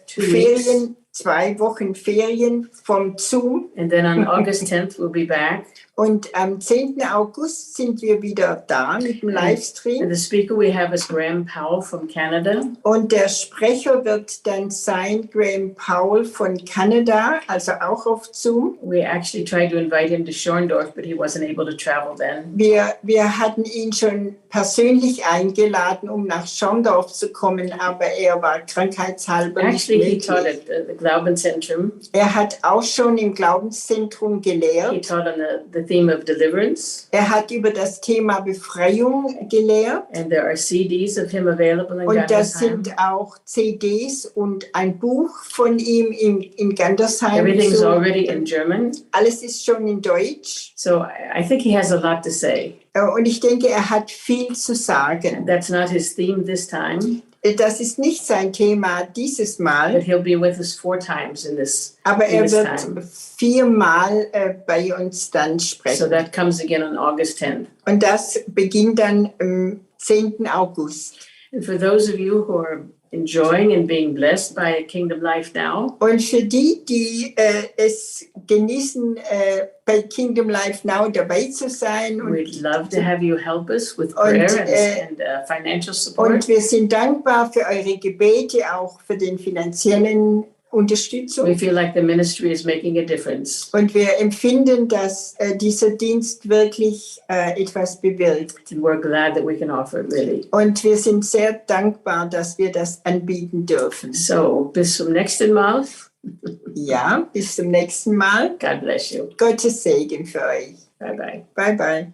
A: 2
B: Ferien, 2 Wochen Ferien vom Zoom.
A: And then on August 10th, we'll be back.
B: Und am 10. August sind wir wieder da mit dem Livestream.
A: And the speaker we have is Graham Powell from Canada.
B: Und der Sprecher wird dann sein Graham Powell von Kanada, also auch auf Zoom.
A: We actually tried to invite him to Schorndorf, but he wasn't able to travel then.
B: Wir hatten ihn schon persönlich eingeladen, um nach Schorndorf zu kommen, aber er war krankheitshalber nicht
A: Actually, he
B: möglich.
A: taught at the Glaubenszentrum.
B: Er hat auch schon im Glaubenszentrum
A: He
B: gelehrt.
A: taught on the theme of deliverance.
B: Er hat über das Thema Befreiung gelehrt.
A: And there are CDs of him available in
B: Und das
A: Gandersheim.
B: sind auch CDs und ein Buch von ihm in Gandersheim.
A: Everything's
B: So,
A: already in German.
B: alles ist schon in Deutsch.
A: So I think he has a lot to say.
B: Und ich denke, er hat viel zu sagen.
A: That's not his theme this time,
B: Das ist nicht sein Thema dieses
A: but
B: Mal,
A: he'll be with us 4 times in this
B: aber er
A: this
B: wird
A: time.
B: 4-mal bei uns dann
A: So
B: sprechen.
A: that comes again on August 10th.
B: Und das beginnt dann am 10. August.
A: And for those of you who are enjoying and being blessed by Kingdom Life Now,
B: Und für die es genießen, bei Kingdom Life Now dabei zu sein.
A: we'd love to have you help us with prayer and financial support.
B: Und wir sind dankbar für eure Gebete, auch für den finanziellen Unterstützung.
A: We feel like the ministry is making a difference.
B: Und wir empfinden, dass dieser Dienst wirklich etwas bewirkt.
A: And we're glad that we can offer it, really.
B: Und wir sind sehr dankbar, dass wir das anbieten dürfen.
A: So, bis zum nächsten Mal.
B: Ja, bis zum nächsten Mal.
A: God bless you.
B: Gottes Segen für euch.
A: Bye-bye.
B: Bye, bye.